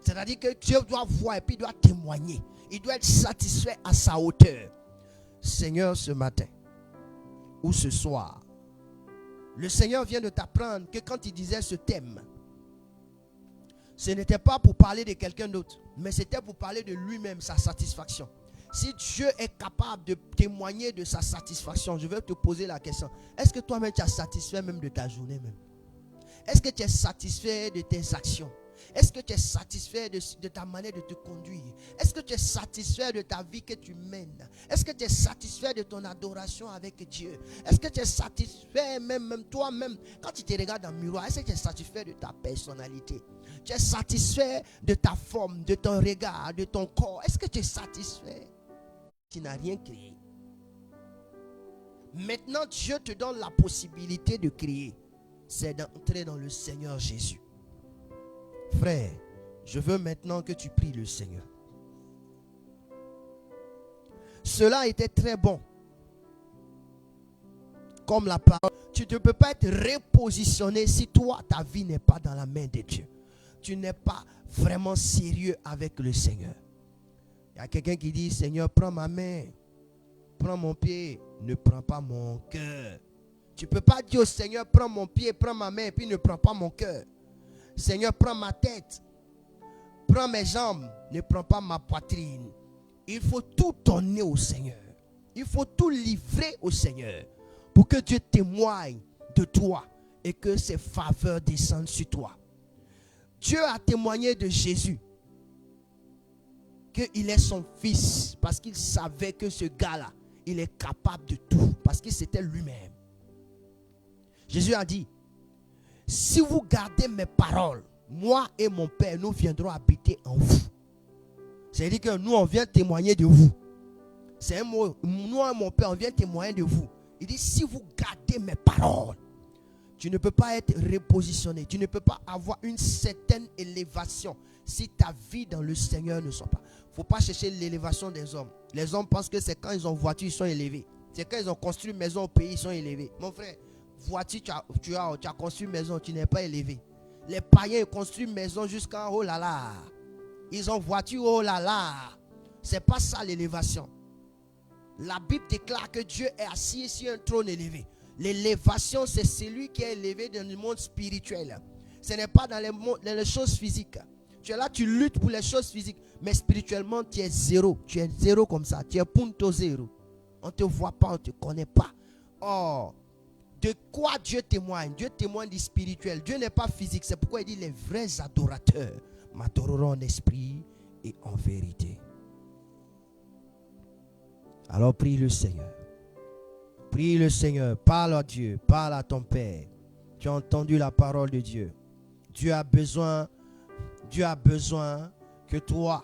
C'est-à-dire que Dieu doit voir et puis il doit témoigner. Il doit être satisfait à sa hauteur. Seigneur, ce matin ou ce soir, le Seigneur vient de t'apprendre que quand il disait ce thème, ce n'était pas pour parler de quelqu'un d'autre, mais c'était pour parler de lui-même, sa satisfaction. Si Dieu est capable de témoigner de sa satisfaction, je vais te poser la question. Est-ce que toi-même tu es satisfait même de ta journée même? Est-ce que tu es satisfait de tes actions? Est-ce que tu es satisfait de ta manière de te conduire? Est-ce que tu es satisfait de ta vie que tu mènes? Est-ce que tu es satisfait de ton adoration avec Dieu? Est-ce que tu es satisfait même toi-même quand tu te regardes dans le miroir? Est-ce que tu es satisfait de ta personnalité? Tu es satisfait de ta forme, de ton regard, de ton corps? Est-ce que tu es satisfait? Tu n'as rien créé. Maintenant, Dieu te donne la possibilité de créer. C'est d'entrer dans le Seigneur Jésus. Frère, je veux maintenant que tu pries le Seigneur. Cela était très bon. Comme la parole, tu ne peux pas être repositionné si toi, ta vie n'est pas dans la main de Dieu. Tu n'es pas vraiment sérieux avec le Seigneur. Il y a quelqu'un qui dit, Seigneur, prends ma main, prends mon pied, ne prends pas mon cœur. Tu ne peux pas dire au Seigneur, prends mon pied, prends ma main, et puis ne prends pas mon cœur. Seigneur, prends ma tête, prends mes jambes, ne prends pas ma poitrine. Il faut tout donner au Seigneur. Il faut tout livrer au Seigneur pour que Dieu témoigne de toi et que ses faveurs descendent sur toi. Dieu a témoigné de Jésus qu'il est son fils parce qu'il savait que ce gars-là, il est capable de tout parce que c'était lui-même. Jésus a dit, si vous gardez mes paroles, moi et mon Père, nous viendrons habiter en vous. C'est-à-dire que nous, on vient témoigner de vous. C'est un mot, nous et mon Père, on vient témoigner de vous. Il dit, si vous gardez mes paroles, tu ne peux pas être repositionné. Tu ne peux pas avoir une certaine élévation si ta vie dans le Seigneur ne sont pas. Il ne faut pas chercher l'élévation des hommes. Les hommes pensent que c'est quand ils ont voiture, ils sont élevés. C'est quand ils ont construit une maison au pays, ils sont élevés. Mon frère, voiture, tu as construit une maison, tu n'es pas élevé. Les païens construisent une maison jusqu'en haut là là. Ils ont voiture, oh là là. C'est pas ça l'élévation. La Bible déclare que Dieu est assis sur un trône élevé. L'élévation, c'est celui qui est élevé dans le monde spirituel. Ce n'est pas dans les choses physiques. Tu es là, tu luttes pour les choses physiques. Mais spirituellement, tu es zéro. Tu es zéro comme ça. Tu es punto zéro. On ne te voit pas, on ne te connaît pas. Oh, de quoi Dieu témoigne? Dieu témoigne du spirituel. Dieu n'est pas physique. C'est pourquoi il dit les vrais adorateurs m'adoreront en esprit et en vérité. Alors prie le Seigneur. Prie le Seigneur. Parle à Dieu. Parle à ton Père. Tu as entendu la parole de Dieu. Dieu a besoin que toi,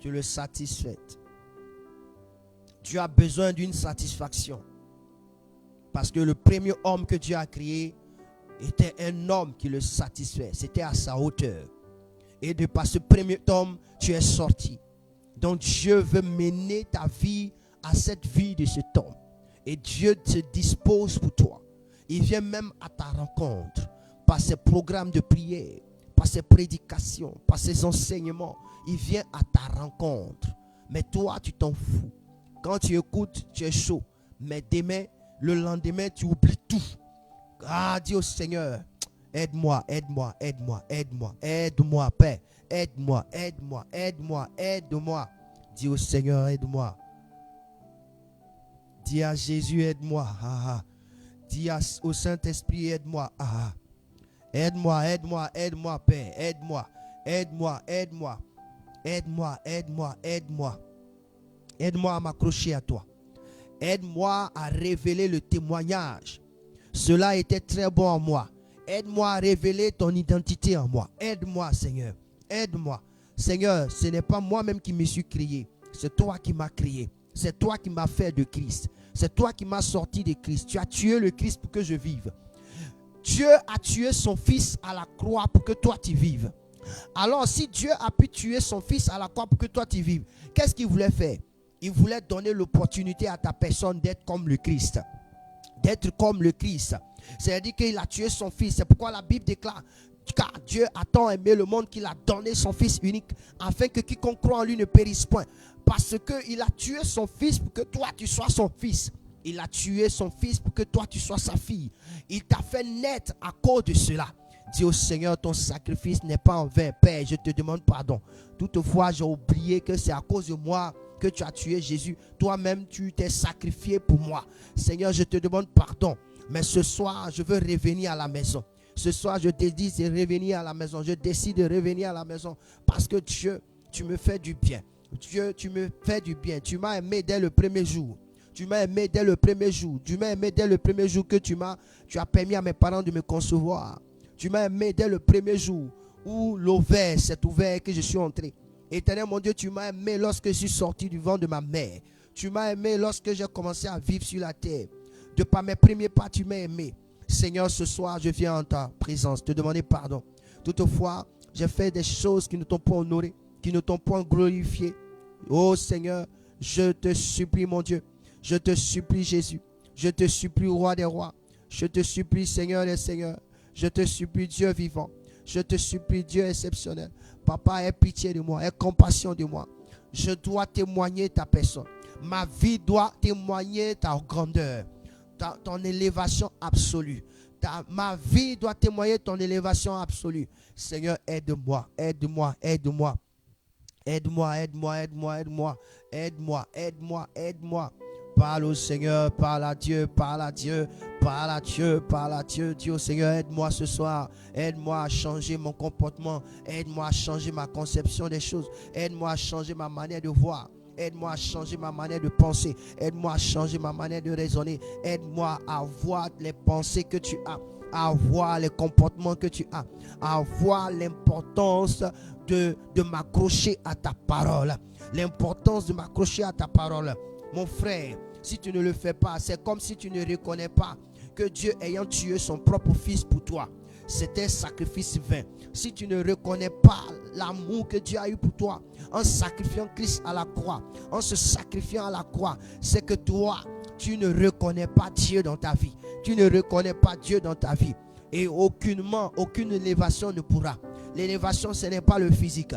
tu le satisfaises. Dieu a besoin d'une satisfaction. Parce que le premier homme que Dieu a créé était un homme qui le satisfait. C'était à sa hauteur. Et de par ce premier homme, tu es sorti. Donc Dieu veut mener ta vie à cette vie de cet homme. Et Dieu se dispose pour toi. Il vient même à ta rencontre par ses programmes de prière, par ses prédications, par ses enseignements. Il vient à ta rencontre. Mais toi, tu t'en fous. Quand tu écoutes, tu es chaud. Mais demain, le lendemain, tu oublies tout. Ah, dis au Seigneur, aide-moi, aide-moi, aide-moi, aide-moi, aide-moi, Père. Aide-moi, aide-moi, aide-moi, aide-moi. Dis au Seigneur, aide-moi. Dis à Jésus, aide-moi. Ah, ah. Dis au Saint-Esprit, aide-moi. Ah, ah. Aide-moi, aide-moi, aide-moi, Père. Aide-moi, aide-moi, aide-moi. Aide-moi, aide-moi, aide-moi. Aide-moi à m'accrocher à toi. Aide-moi à révéler le témoignage. Cela était très bon en moi. Aide-moi à révéler ton identité en moi. Aide-moi, Seigneur. Aide-moi. Seigneur, ce n'est pas moi-même qui me suis créé. C'est toi qui m'as créé. C'est toi qui m'as fait de Christ. C'est toi qui m'as sorti de Christ. Tu as tué le Christ pour que je vive. Dieu a tué son fils à la croix pour que toi tu vives. Alors si Dieu a pu tuer son fils à la croix pour que toi tu vives, qu'est-ce qu'il voulait faire? Il voulait donner l'opportunité à ta personne d'être comme le Christ. D'être comme le Christ. C'est-à-dire qu'il a tué son fils. C'est pourquoi la Bible déclare, car Dieu a tant aimé le monde qu'il a donné son fils unique, afin que quiconque croit en lui ne périsse point. Parce qu'il a tué son fils pour que toi tu sois son fils. Il a tué son fils pour que toi tu sois sa fille. Il t'a fait naître à cause de cela. Dis au Seigneur, ton sacrifice n'est pas en vain. Père, je te demande pardon. Toutefois, j'ai oublié que c'est à cause de moi que tu as tué Jésus. Toi-même, tu t'es sacrifié pour moi. Seigneur, je te demande pardon. Mais ce soir, je veux revenir à la maison. Ce soir, je décide de revenir à la maison. Je décide de revenir à la maison parce que Dieu, tu me fais du bien. Dieu, tu me fais du bien. Tu m'as aimé dès le premier jour. Tu m'as aimé dès le premier jour. Tu m'as aimé dès le premier jour que tu as permis à mes parents de me concevoir. Tu m'as aimé dès le premier jour où l'ovaire s'est ouvert et que je suis entré. Éternel mon Dieu, tu m'as aimé lorsque je suis sorti du ventre de ma mère. Tu m'as aimé lorsque j'ai commencé à vivre sur la terre. De par mes premiers pas, tu m'as aimé. Seigneur, ce soir, je viens en ta présence te demander pardon. Toutefois, j'ai fait des choses qui ne t'ont pas honoré, qui ne t'ont pas glorifié. Oh Seigneur, je te supplie mon Dieu. Je te supplie Jésus. Je te supplie Roi des rois. Je te supplie Seigneur des seigneurs. Je te supplie Dieu vivant. Je te supplie Dieu exceptionnel. Papa, aie pitié de moi, aie compassion de moi. Je dois témoigner ta personne. Ma vie doit témoigner ta grandeur, ton élévation absolue. Ma vie doit témoigner ton élévation absolue. Seigneur, aide-moi, aide-moi, aide-moi. Aide-moi, aide-moi, aide-moi, aide-moi, aide-moi, aide-moi, aide-moi. Parle au Seigneur, parle à Dieu, parle à Dieu, parle à Dieu, parle à Dieu. Dis au Seigneur, aide-moi ce soir. Aide-moi à changer mon comportement. Aide-moi à changer ma conception des choses. Aide-moi à changer ma manière de voir. Aide-moi à changer ma manière de penser. Aide-moi à changer ma manière de raisonner. Aide-moi à voir les pensées que tu as, à voir les comportements que tu as, à voir l'importance de m'accrocher à ta parole. L'importance de m'accrocher à ta parole. Mon frère, si tu ne le fais pas, c'est comme si tu ne reconnais pas que Dieu ayant tué son propre fils pour toi, c'était un sacrifice vain. Si tu ne reconnais pas l'amour que Dieu a eu pour toi en sacrifiant Christ à la croix, en se sacrifiant à la croix, c'est que toi, tu ne reconnais pas Dieu dans ta vie. Tu ne reconnais pas Dieu dans ta vie. Et aucune élévation ne pourra. L'élévation, ce n'est pas le physique.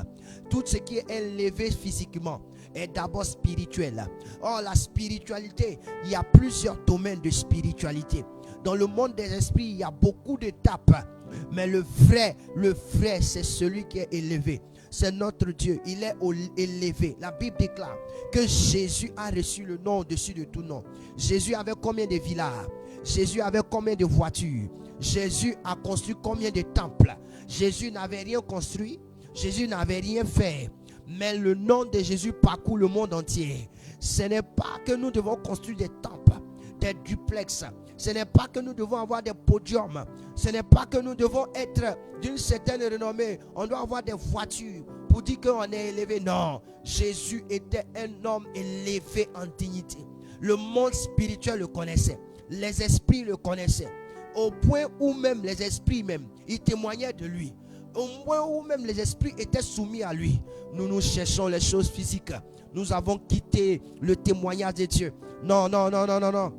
Tout ce qui est élevé physiquement est d'abord spirituel. Or, la spiritualité, il y a plusieurs domaines de spiritualité. Dans le monde des esprits, il y a beaucoup d'étapes. Mais le vrai, c'est celui qui est élevé. C'est notre Dieu, il est élevé. La Bible déclare que Jésus a reçu le nom au-dessus de tout nom. Jésus avait combien de villas? Jésus avait combien de voitures? Jésus a construit combien de temples? Jésus n'avait rien construit, Jésus n'avait rien fait. Mais le nom de Jésus parcourt le monde entier. Ce n'est pas que nous devons construire des temples, des duplex. Ce n'est pas que nous devons avoir des podiums. Ce n'est pas que nous devons être d'une certaine renommée. On doit avoir des voitures pour dire qu'on est élevé. Non, Jésus était un homme élevé en dignité. Le monde spirituel le connaissait. Les esprits le connaissaient. Au point où même les esprits même, ils témoignaient de lui. Au point où même les esprits étaient soumis à lui. Nous cherchons les choses physiques. Nous avons quitté le témoignage de Dieu. Non, non, non, non, non, non.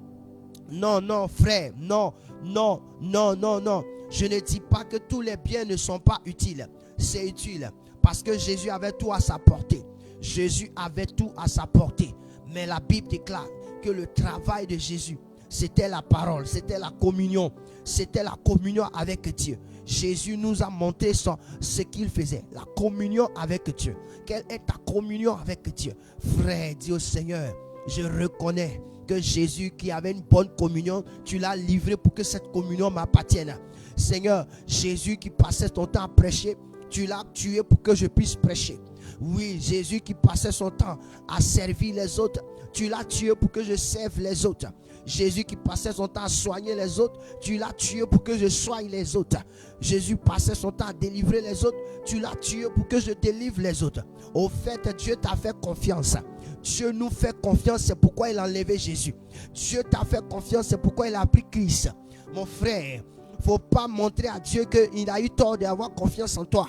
Non, non, frère, non, non, non, non, non. Je ne dis pas que tous les biens ne sont pas utiles. C'est utile parce que Jésus avait tout à sa portée. Jésus avait tout à sa portée. Mais la Bible déclare que le travail de Jésus, c'était la parole, c'était la communion. C'était la communion avec Dieu. Jésus nous a montré ce qu'il faisait. La communion avec Dieu. Quelle est ta communion avec Dieu? Frère, dis au Seigneur, je reconnais que Jésus qui avait une bonne communion, tu l'as livré pour que cette communion m'appartienne. Seigneur, Jésus qui passait son temps à prêcher, tu l'as tué pour que je puisse prêcher. Oui, Jésus qui passait son temps à servir les autres, tu l'as tué pour que je serve les autres. Jésus qui passait son temps à soigner les autres, tu l'as tué pour que je soigne les autres. Jésus passait son temps à délivrer les autres, tu l'as tué pour que je délivre les autres. Au fait, Dieu t'a fait confiance. Dieu nous fait confiance, c'est pourquoi il a enlevé Jésus. Dieu t'a fait confiance, c'est pourquoi il a pris Christ. Mon frère, il ne faut pas montrer à Dieu qu'il a eu tort d'avoir confiance en toi.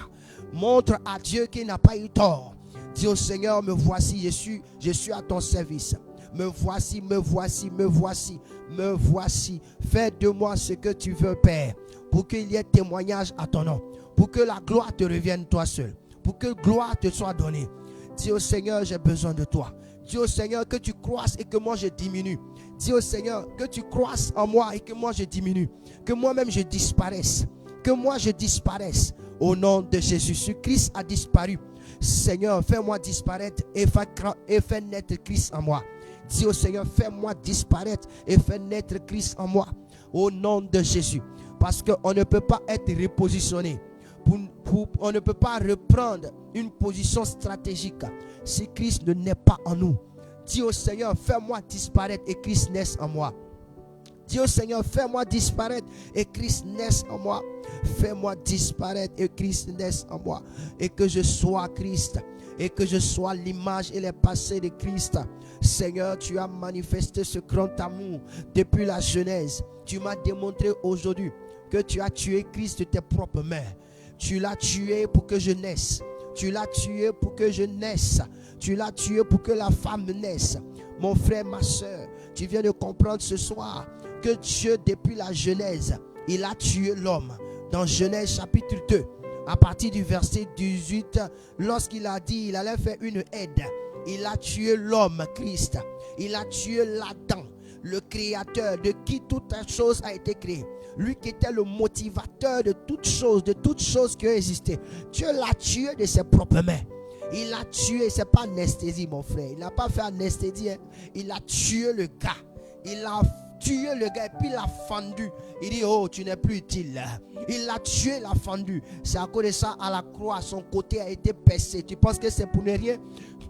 Montre à Dieu qu'il n'a pas eu tort. Dis au Seigneur, me voici, je suis à ton service. Me voici, me voici, me voici, me voici. Fais de moi ce que tu veux, Père, pour qu'il y ait témoignage à ton nom, pour que la gloire te revienne toi seul, pour que gloire te soit donnée. Dis au Seigneur, j'ai besoin de toi. Dis au Seigneur que tu croisses et que moi je diminue. Dis au Seigneur que tu croisses en moi et que moi je diminue. Que moi-même je disparaisse. Que moi je disparaisse. Au nom de Jésus, Christ a disparu. Seigneur, fais-moi disparaître et fais naître Christ en moi. Dis au Seigneur, fais-moi disparaître et fais naître Christ en moi. Au nom de Jésus. Parce qu'on ne peut pas être repositionné. On ne peut pas reprendre une position stratégique si Christ ne naît pas en nous. Dis au Seigneur, fais-moi disparaître et Christ naisse en moi. Dis au Seigneur, fais-moi disparaître et Christ naisse en moi. Fais-moi disparaître et Christ naisse en moi. Et que je sois Christ. Et que je sois l'image et les passés de Christ. Seigneur, tu as manifesté ce grand amour depuis la Genèse. Tu m'as démontré aujourd'hui que tu as tué Christ de tes propres mains. Tu l'as tué pour que je naisse. Tu l'as tué pour que je naisse. Tu l'as tué pour que la femme naisse. Mon frère, ma soeur, tu viens de comprendre ce soir que Dieu, depuis la Genèse, il a tué l'homme. Dans Genèse chapitre 2, à partir du verset 18, lorsqu'il a dit il allait faire une aide, il a tué l'homme, Christ. Il a tué l'Adam, le créateur de qui toute chose a été créée. Lui qui était le motivateur de toutes choses qui ont existé. Dieu l'a tué de ses propres mains. Il l'a tué, c'est pas anesthésie mon frère. Il n'a pas fait anesthésie. Il a tué le gars. Il a tué le gars et puis il l'a fendu. Il dit, oh, tu n'es plus utile. Il l'a tué, il l'a fendu. C'est à cause de ça, à la croix, son côté a été percé. Tu penses que c'est pour ne rien?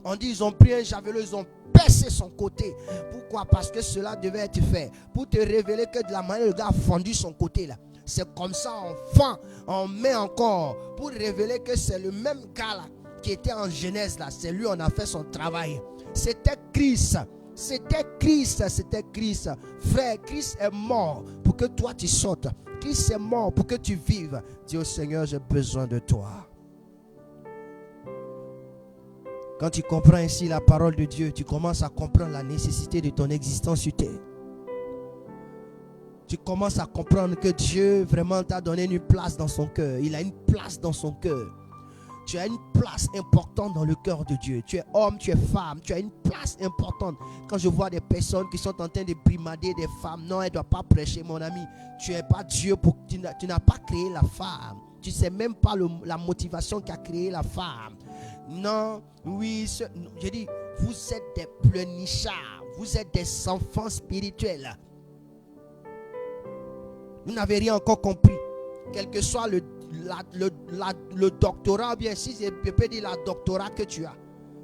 On dit, ils ont pris un javelot, ils ont percé son côté. Pourquoi? Parce que cela devait être fait. Pour te révéler que de la manière le gars a fendu son côté là. C'est comme ça, on met encore. Pour révéler que c'est le même gars là qui était en Genèse là. C'est lui, on a fait son travail. C'était Christ. C'était Christ, c'était Christ. Frère, Christ est mort pour que toi tu sortes. Christ est mort pour que tu vives. Dis au Seigneur, j'ai besoin de toi. Quand tu comprends ainsi la parole de Dieu, tu commences à comprendre la nécessité de ton existence sur terre. Tu commences à comprendre que Dieu vraiment t'a donné une place dans son cœur. Il a une place dans son cœur. Tu as une place importante dans le cœur de Dieu. Tu es homme, tu es femme, tu as une place importante. Quand je vois des personnes qui sont en train de brimader des femmes, non, elle ne doit pas prêcher, mon ami. Tu n'es pas Dieu, tu n'as pas créé la femme. Tu ne sais même pas la motivation qui a créé la femme. Non, oui, je dis, vous êtes des pleurnichards, vous êtes des enfants spirituels. Vous n'avez rien encore compris. Quel que soit le doctorat, bien si je peux dire la doctorat que tu as.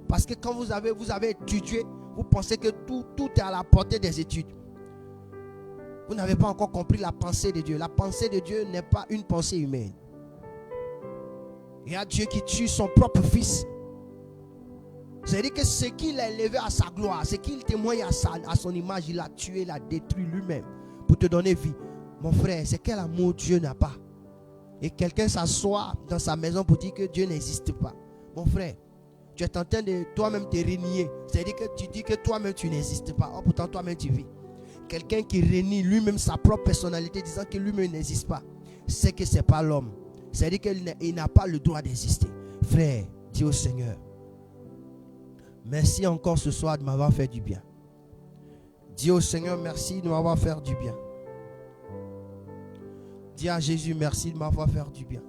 Parce que quand vous avez étudié, vous pensez que tout est à la portée des études. Vous n'avez pas encore compris la pensée de Dieu. La pensée de Dieu n'est pas une pensée humaine. Il y a Dieu qui tue son propre fils. C'est-à-dire que ce qu'il a élevé à sa gloire, ce qu'il témoigne à son image, il l'a tué, il l'a détruit lui-même pour te donner vie. Mon frère, c'est quel amour Dieu n'a pas. Et quelqu'un s'assoit dans sa maison pour dire que Dieu n'existe pas. Mon frère, tu es en train de toi-même te renier. C'est-à-dire que tu dis que toi-même tu n'existes pas. Oh, pourtant toi-même tu vis. Quelqu'un qui renie lui-même sa propre personnalité disant que lui-même n'existe pas, c'est que ce n'est pas l'homme. C'est-à-dire qu'il n'a pas le droit d'exister. Frère, dis au Seigneur, merci encore ce soir de m'avoir fait du bien. Dis au Seigneur, merci de m'avoir fait du bien. Dis à Jésus, merci de m'avoir fait du bien.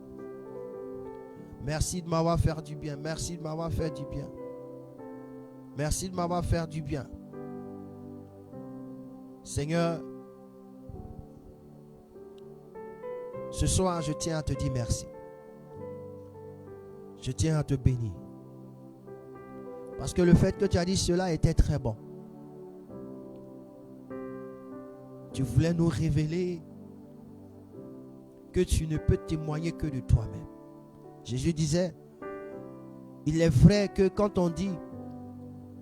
Merci de m'avoir fait du bien. Merci de m'avoir fait du bien. Merci de m'avoir fait du bien. Seigneur, ce soir, je tiens à te dire merci. Je tiens à te bénir. Parce que le fait que tu as dit cela était très bon. Tu voulais nous révéler que tu ne peux témoigner que de toi-même. Jésus disait, il est vrai que quand on dit,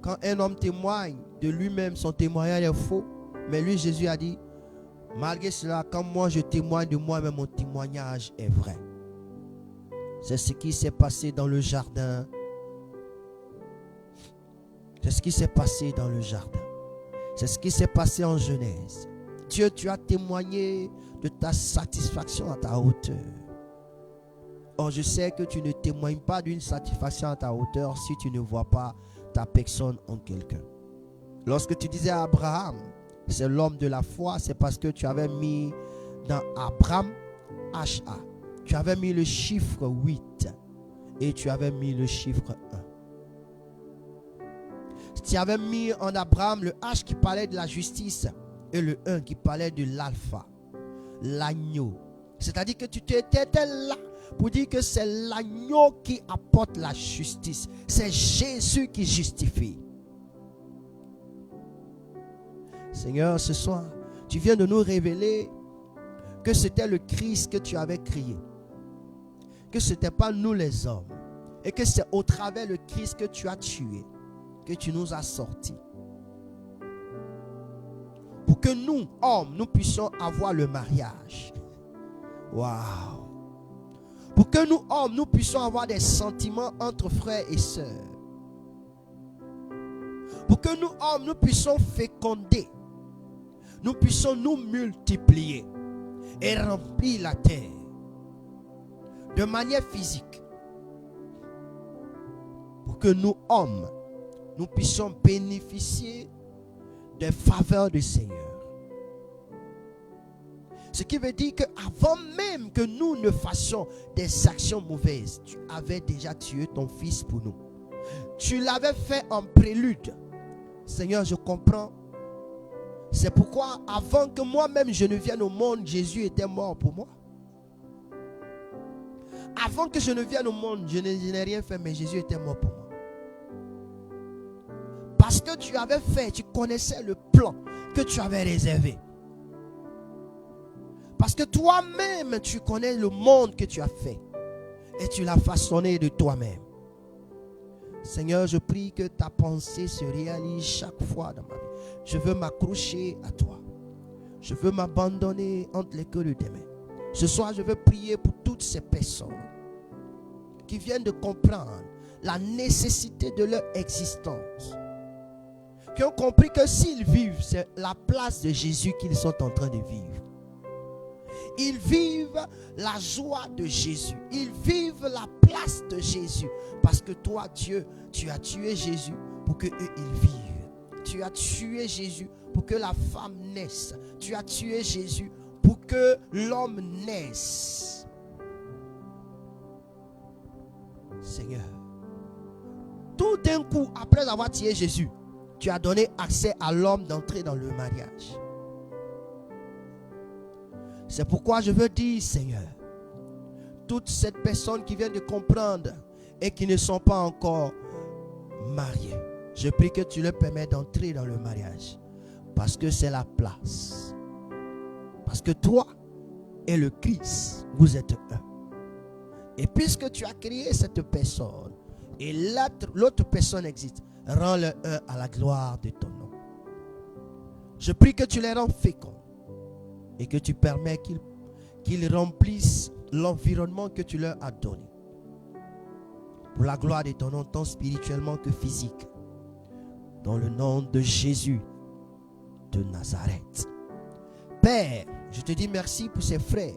quand un homme témoigne de lui-même, son témoignage est faux. Mais lui, Jésus a dit, malgré cela, quand moi je témoigne de moi-même, mon témoignage est vrai. C'est ce qui s'est passé dans le jardin. C'est ce qui s'est passé dans le jardin. C'est ce qui s'est passé en Genèse. Dieu, tu as témoigné de ta satisfaction à ta hauteur. Or, je sais que tu ne témoignes pas d'une satisfaction à ta hauteur si tu ne vois pas ta personne en quelqu'un. Lorsque tu disais à Abraham, c'est l'homme de la foi, c'est parce que tu avais mis dans Abraham, H-A, tu avais mis le chiffre 8 et tu avais mis le chiffre 1. Tu avais mis en Abraham le H qui parlait de la justice et le 1 qui parlait de l'alpha, l'agneau, C'est-à-dire que tu étais là pour dire que c'est l'agneau qui apporte la justice. C'est Jésus qui justifie. Seigneur, ce soir, tu viens de nous révéler que c'était le Christ que tu avais crié. Que ce n'était pas nous les hommes. Et que c'est au travers le Christ que tu as tué, que tu nous as sortis. Pour que nous, hommes, nous puissions avoir le mariage. Waouh! Pour que nous, hommes, nous puissions avoir des sentiments entre frères et sœurs. Pour que nous, hommes, nous puissions féconder. Nous puissions nous multiplier et remplir la terre de manière physique. Pour que nous, hommes, nous puissions bénéficier des faveurs du Seigneur. Ce qui veut dire qu'avant même que nous ne fassions des actions mauvaises, tu avais déjà tué ton fils pour nous. Tu l'avais fait en prélude. Seigneur, je comprends. C'est pourquoi avant que moi-même je ne vienne au monde, Jésus était mort pour moi. Avant que je ne vienne au monde, je n'ai rien fait, mais Jésus était mort pour moi. Parce que tu avais fait, tu connaissais le plan que tu avais réservé. Parce que toi-même, tu connais le monde que tu as fait. Et tu l'as façonné de toi-même. Seigneur, je prie que ta pensée se réalise chaque fois dans ma vie. Je veux m'accrocher à toi. Je veux m'abandonner entre les queues de tes mains. Ce soir, je veux prier pour toutes ces personnes qui viennent de comprendre la nécessité de leur existence. Qui ont compris que s'ils vivent, c'est la place de Jésus qu'ils sont en train de vivre. Ils vivent la joie de Jésus. Ils vivent la place de Jésus. Parce que toi, Dieu, tu as tué Jésus pour qu'eux, ils vivent. Tu as tué Jésus pour que la femme naisse. Tu as tué Jésus pour que l'homme naisse. Seigneur, tout d'un coup, après avoir tué Jésus, tu as donné accès à l'homme d'entrer dans le mariage. C'est pourquoi je veux dire, Seigneur, toutes ces personnes qui viennent de comprendre et qui ne sont pas encore mariées, je prie que tu leur permets d'entrer dans le mariage. Parce que c'est la place. Parce que toi et le Christ, vous êtes un. Et puisque tu as créé cette personne et l'autre personne existe, rends-le un à la gloire de ton nom. Je prie que tu les rends féconds et que tu permets qu'ils remplissent l'environnement que tu leur as donné. Pour la gloire de ton nom, tant spirituellement que physique. Dans le nom de Jésus de Nazareth. Père, je te dis merci pour ces frères,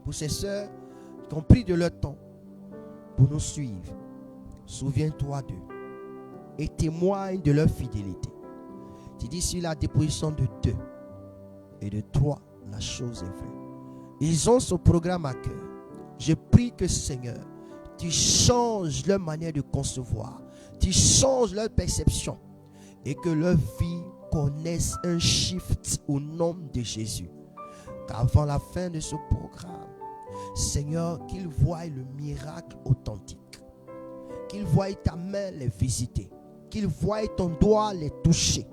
pour ces sœurs qui ont pris de leur temps pour nous suivre. Souviens-toi d'eux et témoigne de leur fidélité. Tu dis sur la déposition de 2 et de 3, la chose est vraie. Ils ont ce programme à cœur. Je prie que Seigneur, tu changes leur manière de concevoir, tu changes leur perception et que leur vie connaisse un shift au nom de Jésus. Qu'avant la fin de ce programme, Seigneur, qu'ils voient le miracle authentique, qu'ils voient ta main les visiter, qu'ils voient ton doigt les toucher,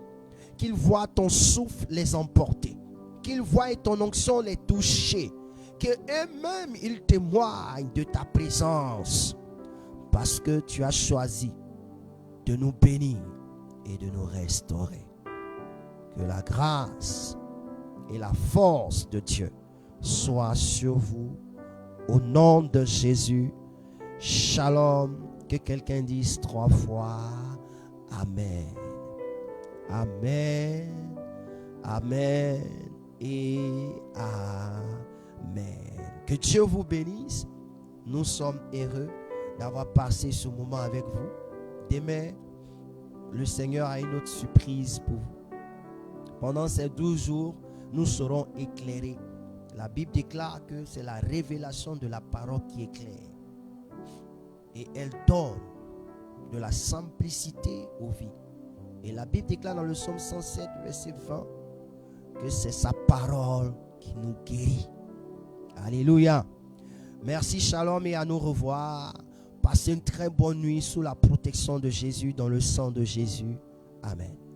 qu'ils voient ton souffle les emporter, qu'ils voient ton onction les toucher, qu'eux-mêmes ils témoignent de ta présence, parce que tu as choisi de nous bénir et de nous restaurer. Que la grâce et la force de Dieu soient sur vous. Au nom de Jésus, shalom. Que quelqu'un dise 3 fois Amen. Amen. Amen et Amen. Que Dieu vous bénisse. Nous sommes heureux d'avoir passé ce moment avec vous. Demain, le Seigneur a une autre surprise pour vous. Pendant ces 12 jours, nous serons éclairés. La Bible déclare que c'est la révélation de la parole qui éclaire. Et elle donne de la simplicité aux vies. Et la Bible déclare dans le psaume 107, verset 20, que c'est sa parole qui nous guérit. Alléluia. Merci, shalom et à nous revoir. Passez une très bonne nuit sous la protection de Jésus, dans le sang de Jésus. Amen.